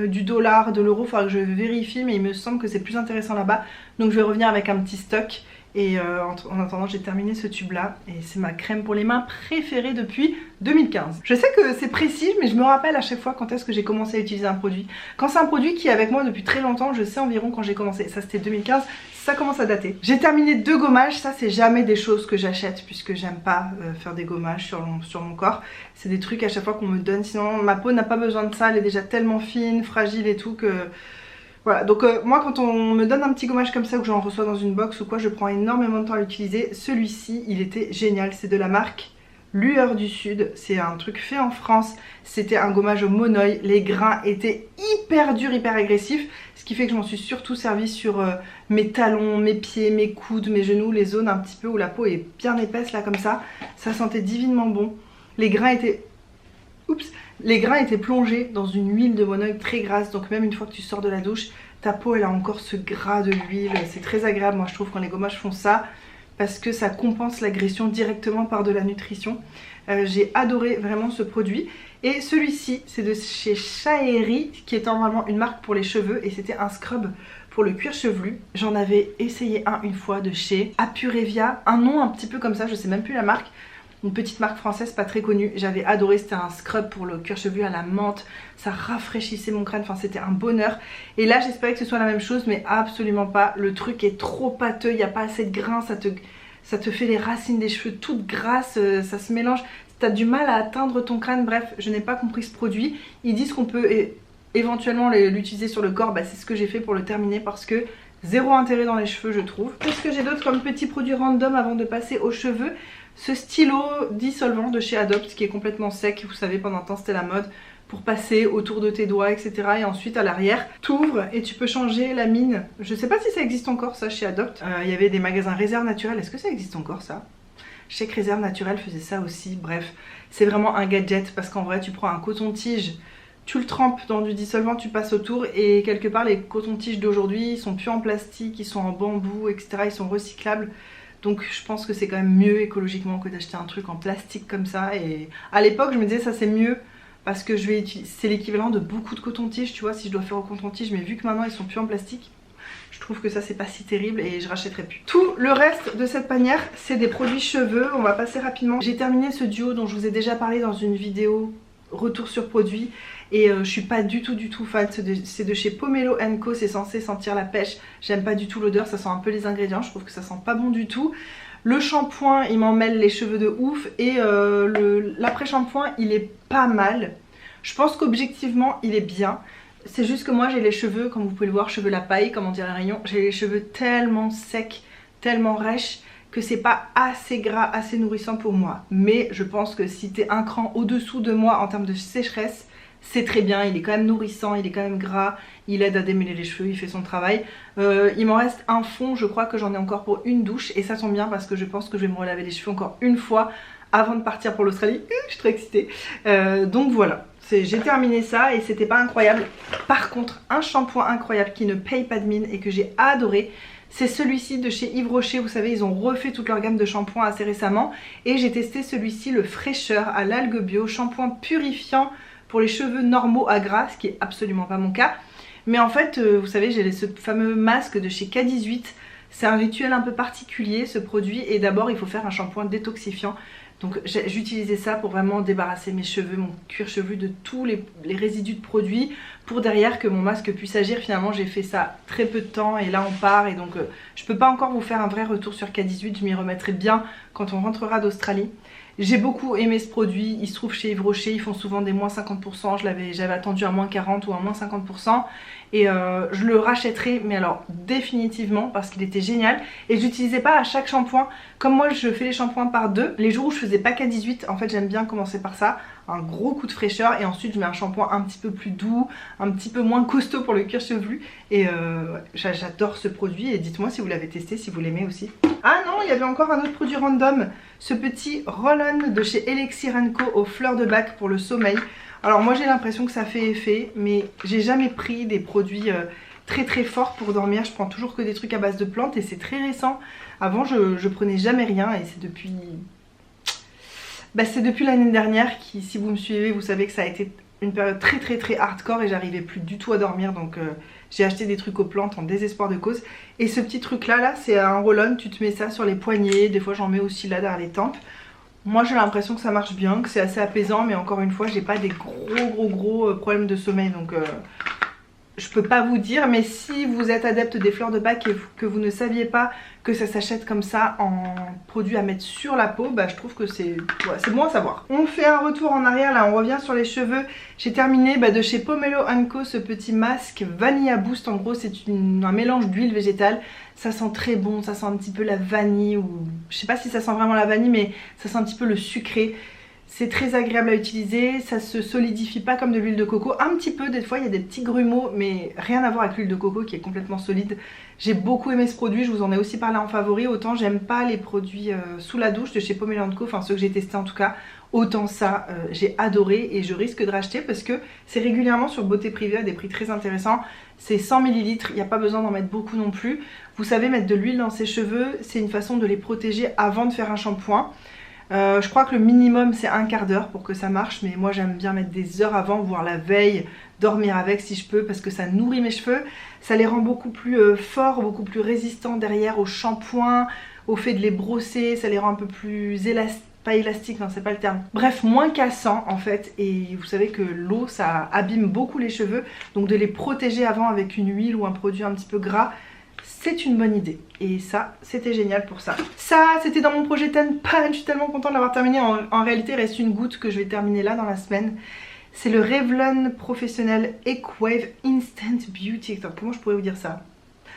A: du dollar, de l'euro, il faudra que je vérifie, mais il me semble que c'est plus intéressant là-bas. Donc je vais revenir avec un petit stock. Et en attendant, j'ai terminé ce tube là et c'est ma crème pour les mains préférée depuis 2015. Je sais que c'est précis, mais je me rappelle à chaque fois quand est-ce que j'ai commencé à utiliser un produit. Quand c'est un produit qui est avec moi depuis très longtemps, je sais environ quand j'ai commencé. Ça c'était 2015, ça commence à dater. J'ai terminé 2 gommages, ça c'est jamais des choses que j'achète puisque j'aime pas faire des gommages sur mon corps. C'est des trucs à chaque fois qu'on me donne, sinon ma peau n'a pas besoin de ça, elle est déjà tellement fine, fragile et tout que... Voilà, donc moi quand on me donne un petit gommage comme ça ou que j'en reçois dans une box ou quoi, je prends énormément de temps à l'utiliser. Celui-ci, il était génial, c'est de la marque Lueur du Sud, c'est un truc fait en France. C'était un gommage au monoeil, les grains étaient hyper durs, hyper agressifs, ce qui fait que je m'en suis surtout servi sur mes talons, mes pieds, mes coudes, mes genoux, les zones un petit peu où la peau est bien épaisse là comme ça. Ça sentait divinement bon. Les grains étaient... Oups, les grains étaient plongés dans une huile de monoeil très grasse, donc même une fois que tu sors de la douche, ta peau elle a encore ce gras de l'huile. C'est très agréable, moi je trouve, quand les gommages font ça, parce que ça compense l'agression directement par de la nutrition. J'ai adoré vraiment ce produit. Et celui-ci, c'est de chez Shaeri, qui est normalement une marque pour les cheveux, et c'était un scrub pour le cuir chevelu. J'en avais essayé une fois de chez Apurevia, un nom un petit peu comme ça, je sais même plus la marque. Une petite marque française pas très connue, j'avais adoré, c'était un scrub pour le cuir chevelu à la menthe, ça rafraîchissait mon crâne, enfin c'était un bonheur. Et là j'espérais que ce soit la même chose mais absolument pas, le truc est trop pâteux, il n'y a pas assez de grains, ça te fait les racines des cheveux toutes grasses, ça se mélange, t'as du mal à atteindre ton crâne, bref je n'ai pas compris ce produit. Ils disent qu'on peut éventuellement l'utiliser sur le corps, bah, c'est ce que j'ai fait pour le terminer parce que zéro intérêt dans les cheveux je trouve. Qu'est-ce que j'ai d'autre comme petit produit random avant de passer aux cheveux? Ce stylo dissolvant de chez Adopt qui est complètement sec, vous savez pendant un temps c'était la mode, pour passer autour de tes doigts etc. Et ensuite à l'arrière, t'ouvres et tu peux changer la mine. Je sais pas si ça existe encore ça chez Adopt. Il y avait des magasins Réserve Naturelle, est-ce que ça existe encore ça? Je sais que Réserve Naturelle faisait ça aussi, bref. C'est vraiment un gadget parce qu'en vrai tu prends un coton-tige, tu le trempes dans du dissolvant, tu passes autour et quelque part les cotons-tiges d'aujourd'hui ils sont plus en plastique, ils sont en bambou etc. Ils sont recyclables. Donc je pense que c'est quand même mieux écologiquement que d'acheter un truc en plastique comme ça. Et à l'époque je me disais ça c'est mieux parce que c'est l'équivalent de beaucoup de coton-tige, tu vois, si je dois faire au coton-tige. Mais vu que maintenant ils sont plus en plastique, je trouve que ça c'est pas si terrible et je rachèterai plus. Tout le reste de cette panière c'est des produits cheveux, on va passer rapidement. J'ai terminé ce duo dont je vous ai déjà parlé dans une vidéo retour sur produit. Et je suis pas du tout fan, c'est de chez Pomelo & Co, c'est censé sentir la pêche. J'aime pas du tout l'odeur, ça sent un peu les ingrédients, je trouve que ça sent pas bon du tout. Le shampoing il m'en mêle les cheveux de ouf et l'après-shampoing il est pas mal. Je pense qu'objectivement il est bien. C'est juste que moi j'ai les cheveux, comme vous pouvez le voir, cheveux la paille comme on dit à La Réunion. J'ai les cheveux tellement secs, tellement rêches que c'est pas assez gras, assez nourrissant pour moi. Mais je pense que si t'es un cran au-dessous de moi en termes de sécheresse, c'est très bien, il est quand même nourrissant, il est quand même gras, il aide à démêler les cheveux, il fait son travail. Il m'en reste un fond, je crois que j'en ai encore pour une douche et ça tombe bien parce que je pense que je vais me relaver les cheveux encore une fois avant de partir pour l'Australie. Je suis très excitée. Donc voilà, j'ai terminé ça et c'était pas incroyable. Par contre, un shampoing incroyable qui ne paye pas de mine et que j'ai adoré, c'est celui-ci de chez Yves Rocher. Vous savez, ils ont refait toute leur gamme de shampoings assez récemment et j'ai testé celui-ci, le Fraîcheur à l'algue bio, shampoing purifiant pour les cheveux normaux à gras, ce qui est absolument pas mon cas. Mais en fait, vous savez, j'ai ce fameux masque de chez K18. C'est un rituel un peu particulier ce produit et d'abord il faut faire un shampoing détoxifiant. Donc j'utilisais ça pour vraiment débarrasser mes cheveux, mon cuir chevelu de tous les résidus de produits pour derrière que mon masque puisse agir. Finalement j'ai fait ça très peu de temps et là on part et donc je peux pas encore vous faire un vrai retour sur K18, je m'y remettrai bien quand on rentrera d'Australie. J'ai beaucoup aimé ce produit, il se trouve chez Yves Rocher, ils font souvent des moins 50%, j'avais attendu un moins 40 ou un moins 50% et je le rachèterai mais alors définitivement parce qu'il était génial et je l'utilisais pas à chaque shampoing. Comme moi je fais les shampoings par deux, les jours où je faisais pas K18 en fait j'aime bien commencer par ça, un gros coup de fraîcheur et ensuite je mets un shampoing un petit peu plus doux, un petit peu moins costaud pour le cuir chevelu et ouais, j'adore ce produit et dites-moi si vous l'avez testé, si vous l'aimez aussi. Ah non, il y avait encore un autre produit random, ce petit roll-on de chez Elixir & Co aux fleurs de bac pour le sommeil. Alors moi j'ai l'impression que ça fait effet, mais j'ai jamais pris des produits très très forts pour dormir. Je prends toujours que des trucs à base de plantes et c'est très récent. Avant je prenais jamais rien et c'est depuis... c'est depuis l'année dernière qui, si vous me suivez, vous savez que ça a été une période très très très hardcore et j'arrivais plus du tout à dormir, donc j'ai acheté des trucs aux plantes en désespoir de cause. Et ce petit truc là c'est un roll-on, tu te mets ça sur les poignets, des fois j'en mets aussi là derrière les tempes. Moi j'ai l'impression que ça marche bien, que c'est assez apaisant, mais encore une fois j'ai pas des gros problèmes de sommeil, donc je peux pas vous dire. Mais si vous êtes adepte des fleurs de Bach et que vous ne saviez pas que ça s'achète comme ça en produit à mettre sur la peau, je trouve que c'est bon à savoir. On fait un retour en arrière, là on revient sur les cheveux. J'ai terminé de chez Pomelo & Co ce petit masque Vanilla Boost. En gros c'est un mélange d'huile végétale. Ça sent très bon, ça sent un petit peu la vanille, ou je sais pas si ça sent vraiment la vanille, mais ça sent un petit peu le sucré. C'est très agréable à utiliser, ça se solidifie pas comme de l'huile de coco. Un petit peu, des fois il y a des petits grumeaux, mais rien à voir avec l'huile de coco qui est complètement solide. J'ai beaucoup aimé ce produit, je vous en ai aussi parlé en favori. Autant j'aime pas les produits sous la douche de chez Pomelo & Co, enfin ceux que j'ai testés en tout cas. Autant ça, j'ai adoré et je risque de racheter parce que c'est régulièrement sur Beauté Privée à des prix très intéressants. C'est 100 ml, il n'y a pas besoin d'en mettre beaucoup non plus. Vous savez, mettre de l'huile dans ses cheveux, c'est une façon de les protéger avant de faire un shampoing. Je crois que le minimum c'est un quart d'heure pour que ça marche, mais moi j'aime bien mettre des heures avant, voire la veille, dormir avec si je peux, parce que ça nourrit mes cheveux, ça les rend beaucoup plus forts, beaucoup plus résistants derrière au shampoing, au fait de les brosser, ça les rend un peu plus élastiques, pas élastique, non c'est pas le terme, bref moins cassant en fait. Et vous savez que l'eau ça abîme beaucoup les cheveux, donc de les protéger avant avec une huile ou un produit un petit peu gras, c'est une bonne idée. Et ça, c'était génial pour ça. Ça, c'était dans mon projet Ten Pan. Je suis tellement contente de l'avoir terminé. En réalité, il reste une goutte que je vais terminer là dans la semaine. C'est le Revlon Professionnel Equave Instant Beauty. Attends, comment je pourrais vous dire ça?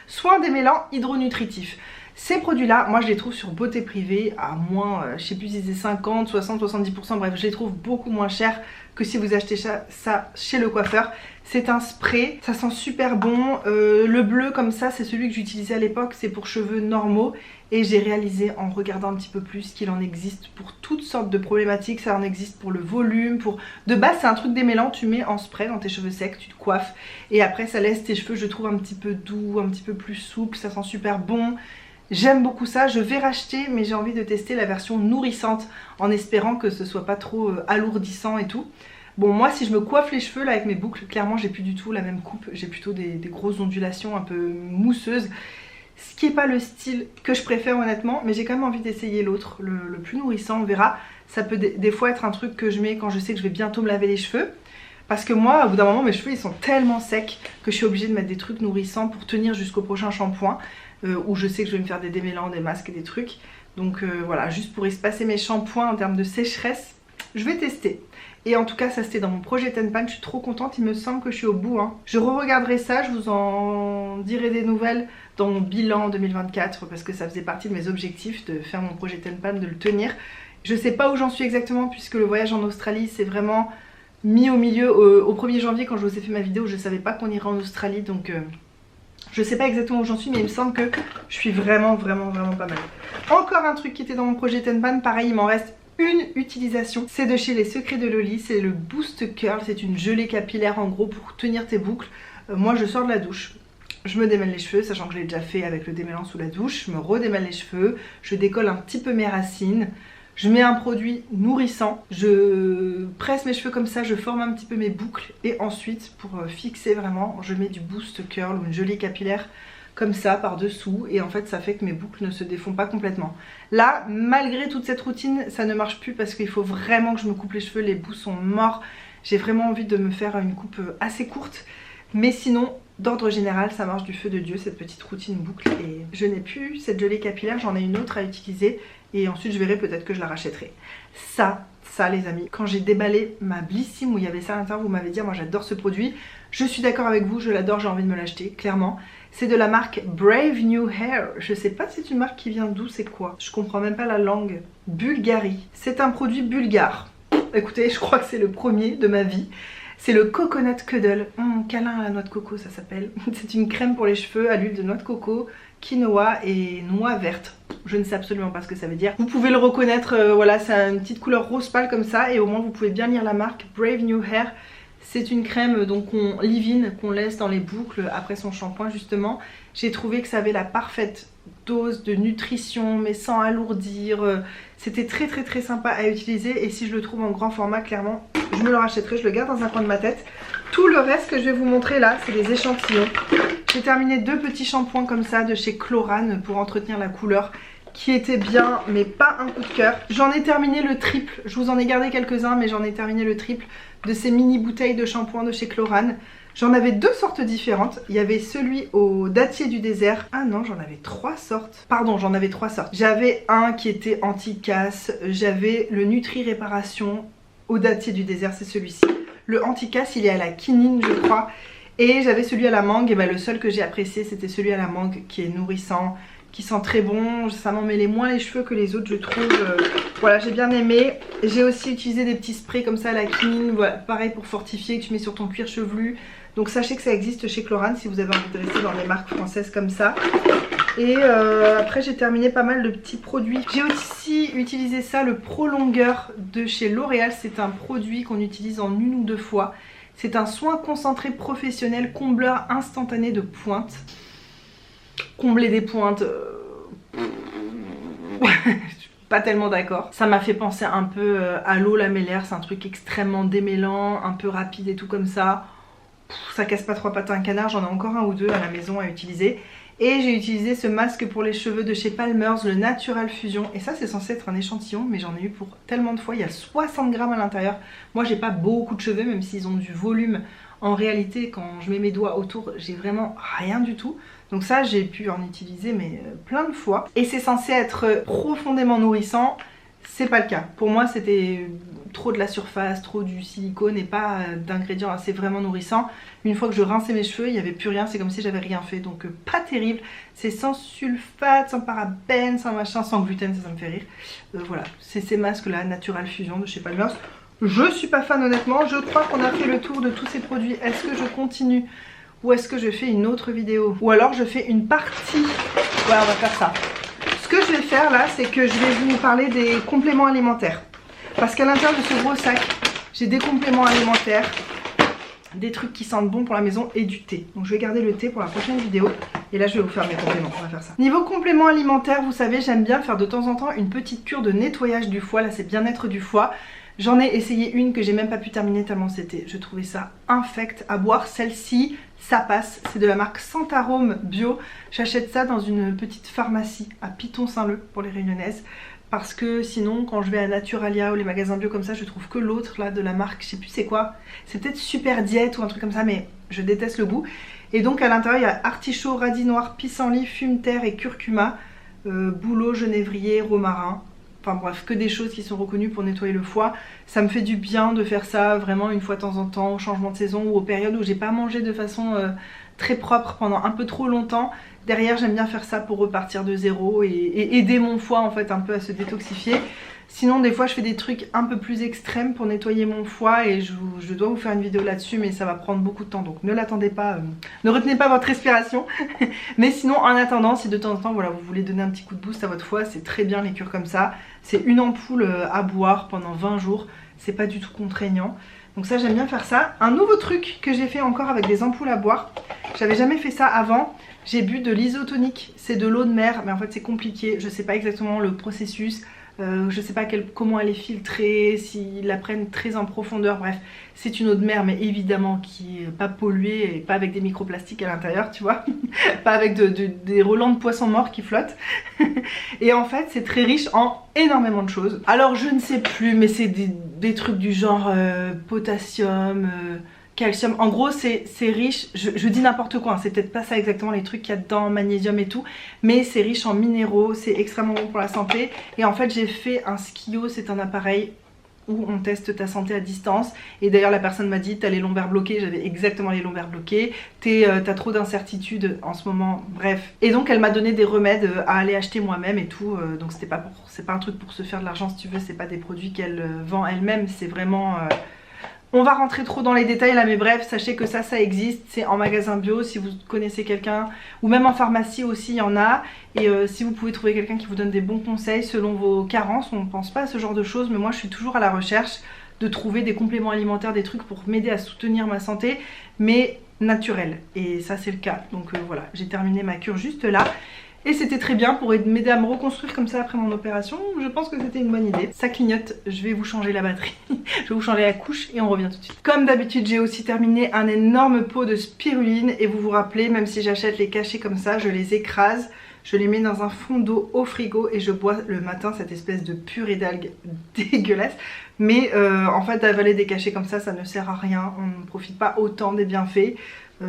A: Soin démêlant hydronutritif. Ces produits-là, moi je les trouve sur Beauté Privée à moins, je sais plus si c'est 50, 60, 70%, bref, je les trouve beaucoup moins chers que si vous achetez ça chez le coiffeur. C'est un spray, ça sent super bon. Le bleu comme ça, c'est celui que j'utilisais à l'époque, c'est pour cheveux normaux. Et j'ai réalisé en regardant un petit peu plus qu'il en existe pour toutes sortes de problématiques. Ça en existe pour le volume, pour... De base c'est un truc démêlant, tu mets en spray dans tes cheveux secs, tu te coiffes. Et après ça laisse tes cheveux, je trouve, un petit peu doux, un petit peu plus souple, ça sent super bon. J'aime beaucoup ça, je vais racheter, mais j'ai envie de tester la version nourrissante en espérant que ce soit pas trop alourdissant et tout. Bon, moi si je me coiffe les cheveux là avec mes boucles, clairement j'ai plus du tout la même coupe, j'ai plutôt des grosses ondulations un peu mousseuses. Ce qui n'est pas le style que je préfère honnêtement, mais j'ai quand même envie d'essayer l'autre, le plus nourrissant, on verra. Ça peut des fois être un truc que je mets quand je sais que je vais bientôt me laver les cheveux. Parce que moi, au bout d'un moment, mes cheveux ils sont tellement secs que je suis obligée de mettre des trucs nourrissants pour tenir jusqu'au prochain shampoing. Où je sais que je vais me faire des démêlants, des masques et des trucs. Donc voilà, juste pour espacer mes shampoings en termes de sécheresse, je vais tester. Et en tout cas, ça c'était dans mon projet Ten Pan, je suis trop contente, il me semble que je suis au bout. Je re-regarderai ça, je vous en dirai des nouvelles dans mon bilan 2024 parce que ça faisait partie de mes objectifs de faire mon projet Ten Pan, de le tenir. Je sais pas où j'en suis exactement puisque le voyage en Australie c'est vraiment mis au milieu. Au 1er janvier quand je vous ai fait ma vidéo, je savais pas qu'on irait en Australie, donc... je sais pas exactement où j'en suis, mais il me semble que je suis vraiment pas mal. Encore un truc qui était dans mon projet Ten Pan, pareil il m'en reste une utilisation. C'est de chez Les Secrets de Loli, c'est le Boost Curl, c'est une gelée capillaire en gros pour tenir tes boucles. Moi je sors de la douche, je me démêle les cheveux, sachant que je l'ai déjà fait avec le démêlant sous la douche, je me redémêle les cheveux, je décolle un petit peu mes racines. Je mets un produit nourrissant, je presse mes cheveux comme ça, je forme un petit peu mes boucles et ensuite pour fixer vraiment, je mets du Boost Curl ou une gelée capillaire comme ça par dessous et en fait ça fait que mes boucles ne se défont pas complètement. Là, malgré toute cette routine, ça ne marche plus parce qu'il faut vraiment que je me coupe les cheveux, les bouts sont morts. J'ai vraiment envie de me faire une coupe assez courte, mais sinon d'ordre général ça marche du feu de Dieu cette petite routine boucle. Et je n'ai plus cette gelée capillaire, j'en ai une autre à utiliser. Et ensuite je verrai, peut-être que je la rachèterai. Ça les amis, quand j'ai déballé ma Blissim où il y avait ça à l'intérieur, vous m'avez dit moi j'adore ce produit. Je suis d'accord avec vous, je l'adore, j'ai envie de me l'acheter, clairement. C'est de la marque Brave New Hair. Je sais pas si c'est une marque qui vient d'où, c'est quoi. Je comprends même pas la langue. Bulgarie. C'est un produit bulgare. Écoutez, je crois que c'est le premier de ma vie. C'est le Coconut Cuddle. shampoing câlin à la noix de coco, ça s'appelle. C'est une crème pour les cheveux à l'huile de noix de coco, quinoa et noix verte. Je ne sais absolument pas ce que ça veut dire. Vous pouvez le reconnaître, voilà, c'est une petite couleur rose pâle comme ça et au moins vous pouvez bien lire la marque Brave New Hair. C'est une crème donc qu'on leave-in, qu'on laisse dans les boucles après son shampoing justement. J'ai trouvé que ça avait la parfaite dose de nutrition mais sans alourdir. C'était très sympa à utiliser et si je le trouve en grand format, clairement, je me le rachèterai, je le garde dans un coin de ma tête. Tout le reste que je vais vous montrer là, c'est des échantillons. J'ai terminé 2 petits shampoings comme ça de chez Chlorane pour entretenir la couleur qui était bien mais pas un coup de cœur. J'en ai terminé le triple, je vous en ai gardé quelques-uns mais j'en ai terminé le triple de ces mini bouteilles de shampoing de chez Chlorane. J'en avais 2 sortes différentes, il y avait celui au dattier du désert, ah non j'en avais 3 sortes, pardon j'en avais 3 sortes. J'avais un qui était anti-casse, j'avais le Nutri Réparation au dattier du désert, c'est celui-ci. Le anti-casse il est à la quinine je crois, et j'avais celui à la mangue, et ben le seul que j'ai apprécié c'était celui à la mangue qui est nourrissant, qui sent très bon, ça m'en mêlait moins les cheveux que les autres je trouve, voilà j'ai bien aimé. J'ai aussi utilisé des petits sprays comme ça à la quinine, voilà, pareil pour fortifier que tu mets sur ton cuir chevelu. Donc sachez que ça existe chez Chlorane si vous avez envie de rester dans des marques françaises comme ça. Et après j'ai terminé pas mal de petits produits. J'ai aussi utilisé ça, le prolongueur de chez L'Oréal. C'est un produit qu'on utilise en 1 ou 2 fois. C'est un soin concentré professionnel combleur instantané de pointe. Combler des pointes, je suis pas tellement d'accord. Ça m'a fait penser un peu à l'eau lamellaire, c'est un truc extrêmement démêlant, un peu rapide et tout comme ça. Ça casse pas 3 pattes à un canard, j'en ai encore 1 ou 2 à la maison à utiliser. Et j'ai utilisé ce masque pour les cheveux de chez Palmer's, le Natural Fusion. Et ça c'est censé être un échantillon, mais j'en ai eu pour tellement de fois, il y a 60 grammes à l'intérieur. Moi j'ai pas beaucoup de cheveux, même s'ils ont du volume. En réalité, quand je mets mes doigts autour, j'ai vraiment rien du tout. Donc ça, j'ai pu en utiliser mais plein de fois. Et c'est censé être profondément nourrissant. C'est pas le cas. Pour moi, c'était trop de la surface, trop du silicone et pas d'ingrédients assez vraiment nourrissants. Une fois que je rinçais mes cheveux, il n'y avait plus rien. C'est comme si j'avais rien fait. Donc pas terrible. C'est sans sulfate, sans parabènes, sans machin, sans gluten. Ça me fait rire. Voilà, c'est ces masques-là, Natural Fusion de chez Palmer's. Je suis pas fan honnêtement, je crois qu'on a fait le tour de tous ces produits. Est-ce que je continue ou est-ce que je fais une autre vidéo? Ou alors je fais une partie. Ouais, on va faire ça. Ce que je vais faire là, c'est que je vais vous parler des compléments alimentaires. Parce qu'à l'intérieur de ce gros sac, j'ai des compléments alimentaires, des trucs qui sentent bon pour la maison et du thé. Donc je vais garder le thé pour la prochaine vidéo. Et là je vais vous faire mes compléments, on va faire ça. Niveau compléments alimentaires, vous savez, j'aime bien faire de temps en temps une petite cure de nettoyage du foie. Là c'est bien-être du foie. J'en ai essayé une que j'ai même pas pu terminer tellement je trouvais ça infect à boire. Celle-ci, ça passe. C'est de la marque Santarome Bio. J'achète ça dans une petite pharmacie à Piton-Saint-Leu pour les Réunionnaises. Parce que sinon, quand je vais à Naturalia ou les magasins bio comme ça, je trouve que l'autre là de la marque, je sais plus c'est quoi. C'est peut-être Super Diète ou un truc comme ça, mais je déteste le goût. Et donc à l'intérieur, il y a artichaut, radis noir, pissenlit, fume-terre et curcuma, bouleau, genévrier, romarin. Enfin bref, que des choses qui sont reconnues pour nettoyer le foie. Ça me fait du bien de faire ça vraiment une fois de temps en temps, au changement de saison ou aux périodes où j'ai pas mangé de façon très propre pendant un peu trop longtemps. Derrière, j'aime bien faire ça pour repartir de zéro et aider mon foie en fait un peu à se détoxifier. Sinon des fois je fais des trucs un peu plus extrêmes pour nettoyer mon foie et je dois vous faire une vidéo là-dessus, mais ça va prendre beaucoup de temps, donc ne l'attendez pas, ne retenez pas votre respiration. Mais sinon en attendant, si de temps en temps voilà, vous voulez donner un petit coup de boost à votre foie, c'est très bien les cures comme ça. C'est une ampoule à boire pendant 20 jours, c'est pas du tout contraignant. Donc ça j'aime bien faire ça. Un nouveau truc que j'ai fait encore avec des ampoules à boire, j'avais jamais fait ça avant. J'ai bu de l'isotonique, c'est de l'eau de mer, mais en fait c'est compliqué, je sais pas exactement le processus. Je sais pas comment elle est filtrée, s'ils la prennent très en profondeur, bref, c'est une eau de mer mais évidemment qui est pas polluée et pas avec des microplastiques à l'intérieur, tu vois, pas avec des relents de poissons morts qui flottent. Et en fait c'est très riche en énormément de choses. Alors je ne sais plus, mais c'est des trucs du genre potassium, calcium, en gros c'est riche, je dis n'importe quoi, hein, c'est peut-être pas ça exactement les trucs qu'il y a dedans, magnésium et tout, mais c'est riche en minéraux, c'est extrêmement bon pour la santé. Et en fait j'ai fait un Skio, c'est un appareil où on teste ta santé à distance. Et d'ailleurs la personne m'a dit t'as les lombaires bloqués, j'avais exactement les lombaires bloqués, t'as trop d'incertitudes en ce moment, bref. Et donc elle m'a donné des remèdes à aller acheter moi-même et tout, donc c'est pas un truc pour se faire de l'argent si tu veux, c'est pas des produits qu'elle vend elle-même, c'est vraiment... On va rentrer trop dans les détails là, mais bref, sachez que ça existe, c'est en magasin bio si vous connaissez quelqu'un, ou même en pharmacie aussi il y en a. Et si vous pouvez trouver quelqu'un qui vous donne des bons conseils selon vos carences, on ne pense pas à ce genre de choses, mais moi je suis toujours à la recherche de trouver des compléments alimentaires, des trucs pour m'aider à soutenir ma santé, mais naturel. Et ça c'est le cas, donc voilà, j'ai terminé ma cure juste là. Et c'était très bien pour m'aider à me reconstruire comme ça après mon opération. Je pense que c'était une bonne idée. Ça clignote, je vais vous changer la batterie. Je vais vous changer la couche et on revient tout de suite. Comme d'habitude, j'ai aussi terminé un énorme pot de spiruline. Et vous vous rappelez, même si j'achète les cachets comme ça, je les écrase. Je les mets dans un fond d'eau au frigo et je bois le matin cette espèce de purée d'algues dégueulasse. Mais en fait, d'avaler des cachets comme ça ne sert à rien. On ne profite pas autant des bienfaits.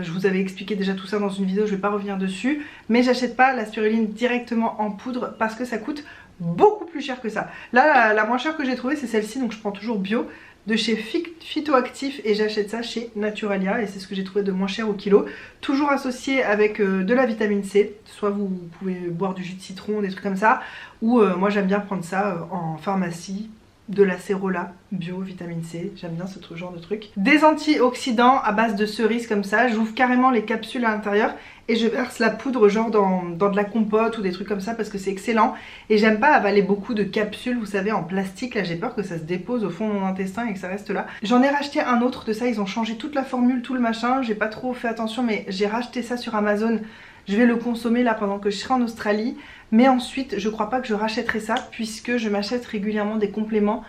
A: Je vous avais expliqué déjà tout ça dans une vidéo, je ne vais pas revenir dessus. Mais j'achète pas la spiruline directement en poudre parce que ça coûte beaucoup plus cher que ça. Là, la moins chère que j'ai trouvée, c'est celle-ci, donc je prends toujours bio, de chez Phytoactif, et j'achète ça chez Naturalia, et c'est ce que j'ai trouvé de moins cher au kilo. Toujours associé avec de la vitamine C, soit vous pouvez boire du jus de citron, des trucs comme ça, ou moi j'aime bien prendre ça en pharmacie. De la Cérola bio vitamine C, j'aime bien ce genre de truc. Des antioxydants à base de cerises comme ça, j'ouvre carrément les capsules à l'intérieur et je verse la poudre genre dans de la compote ou des trucs comme ça parce que c'est excellent. Et j'aime pas avaler beaucoup de capsules, vous savez, en plastique, là j'ai peur que ça se dépose au fond de mon intestin et que ça reste là. J'en ai racheté un autre de ça, ils ont changé toute la formule, tout le machin, j'ai pas trop fait attention mais j'ai racheté ça sur Amazon. Je vais le consommer là pendant que je serai en Australie. Mais ensuite, je crois pas que je rachèterai ça puisque je m'achète régulièrement des compléments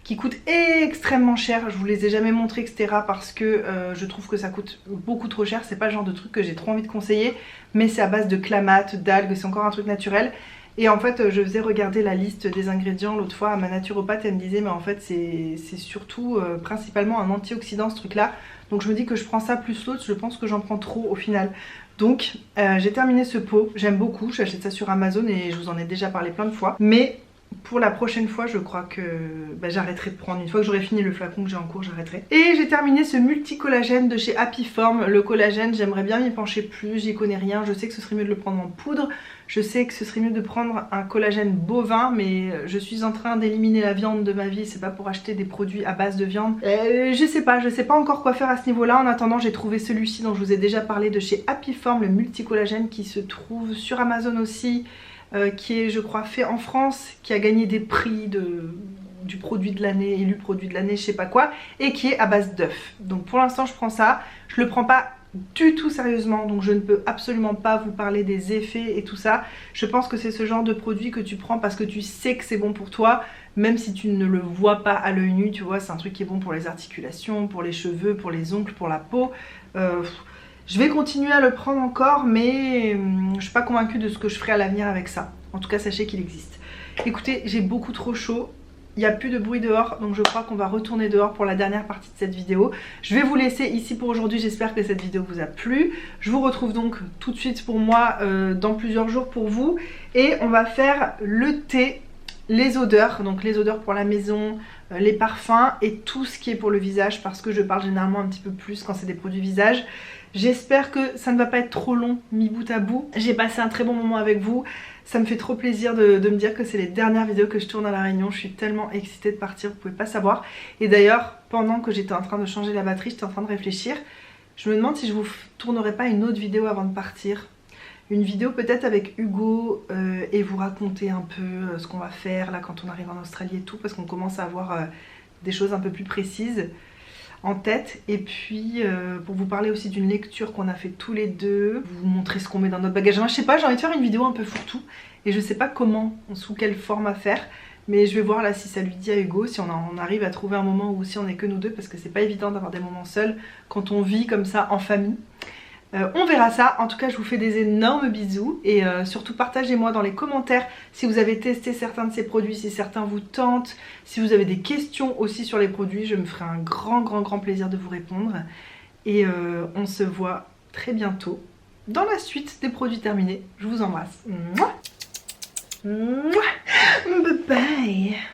A: qui coûtent extrêmement cher. Je vous les ai jamais montrés, etc. parce que je trouve que ça coûte beaucoup trop cher. C'est pas le genre de truc que j'ai trop envie de conseiller. Mais c'est à base de clamates, d'algues, c'est encore un truc naturel. Et en fait, je faisais regarder la liste des ingrédients l'autre fois à ma naturopathe. Elle me disait, mais en fait, c'est surtout principalement un antioxydant ce truc-là. Donc je me dis que je prends ça plus l'autre, je pense que j'en prends trop au final. Donc j'ai terminé ce pot, j'aime beaucoup, j'achète ça sur Amazon et je vous en ai déjà parlé plein de fois. Mais pour la prochaine fois, je crois que j'arrêterai de prendre. Une fois que j'aurai fini le flacon que j'ai en cours, j'arrêterai. Et j'ai terminé ce multi-collagène de chez Happy Form. Le collagène, j'aimerais bien m'y pencher plus, j'y connais rien. Je sais que ce serait mieux de le prendre en poudre. Je sais que ce serait mieux de prendre un collagène bovin, mais je suis en train d'éliminer la viande de ma vie. C'est pas pour acheter des produits à base de viande. Je sais pas encore quoi faire à ce niveau-là. En attendant, j'ai trouvé celui-ci dont je vous ai déjà parlé de chez Happy Form, le multi-collagène qui se trouve sur Amazon aussi. Qui est je crois fait en France, qui a gagné des prix du produit de l'année, élu produit de l'année, je sais pas quoi, et qui est à base d'œufs. Donc pour l'instant je prends ça, je le prends pas du tout sérieusement, donc je ne peux absolument pas vous parler des effets et tout ça. Je pense que c'est ce genre de produit que tu prends parce que tu sais que c'est bon pour toi, même si tu ne le vois pas à l'œil nu, tu vois, c'est un truc qui est bon pour les articulations, pour les cheveux, pour les ongles, pour la peau. Je vais continuer à le prendre encore, mais je suis pas convaincue de ce que je ferai à l'avenir avec ça. En tout cas, sachez qu'il existe. Écoutez, j'ai beaucoup trop chaud. Il n'y a plus de bruit dehors, donc je crois qu'on va retourner dehors pour la dernière partie de cette vidéo. Je vais vous laisser ici pour aujourd'hui, j'espère que cette vidéo vous a plu. Je vous retrouve donc tout de suite pour moi dans plusieurs jours pour vous. Et on va faire le thé, les odeurs, donc les odeurs pour la maison, les parfums et tout ce qui est pour le visage, parce que je parle généralement un petit peu plus quand c'est des produits visage. J'espère que ça ne va pas être trop long mis bout à bout. J'ai passé un très bon moment avec vous. Ça me fait trop plaisir de me dire que c'est les dernières vidéos que je tourne à La Réunion. Je suis tellement excitée de partir, vous pouvez pas savoir. Et d'ailleurs, pendant que j'étais en train de changer la batterie, j'étais en train de réfléchir. Je me demande si je vous tournerai pas une autre vidéo avant de partir. Une vidéo peut-être avec Hugo et vous raconter un peu ce qu'on va faire là quand on arrive en Australie et tout. Parce qu'on commence à avoir des choses un peu plus précises en tête. Et puis pour vous parler aussi d'une lecture qu'on a fait tous les deux, vous montrer ce qu'on met dans notre bagage. Moi je sais pas, j'ai envie de faire une vidéo un peu fourre-tout et je sais pas comment, sous quelle forme faire, mais je vais voir là si ça lui dit à Hugo, si on arrive à trouver un moment où si on est que nous deux, parce que c'est pas évident d'avoir des moments seuls quand on vit comme ça en famille. On verra ça. En tout cas je vous fais des énormes bisous et surtout partagez-moi dans les commentaires si vous avez testé certains de ces produits, si certains vous tentent, si vous avez des questions aussi sur les produits, je me ferai un grand plaisir de vous répondre. Et on se voit très bientôt dans la suite des produits terminés. Je vous embrasse. Mouah. Mouah. Bye bye.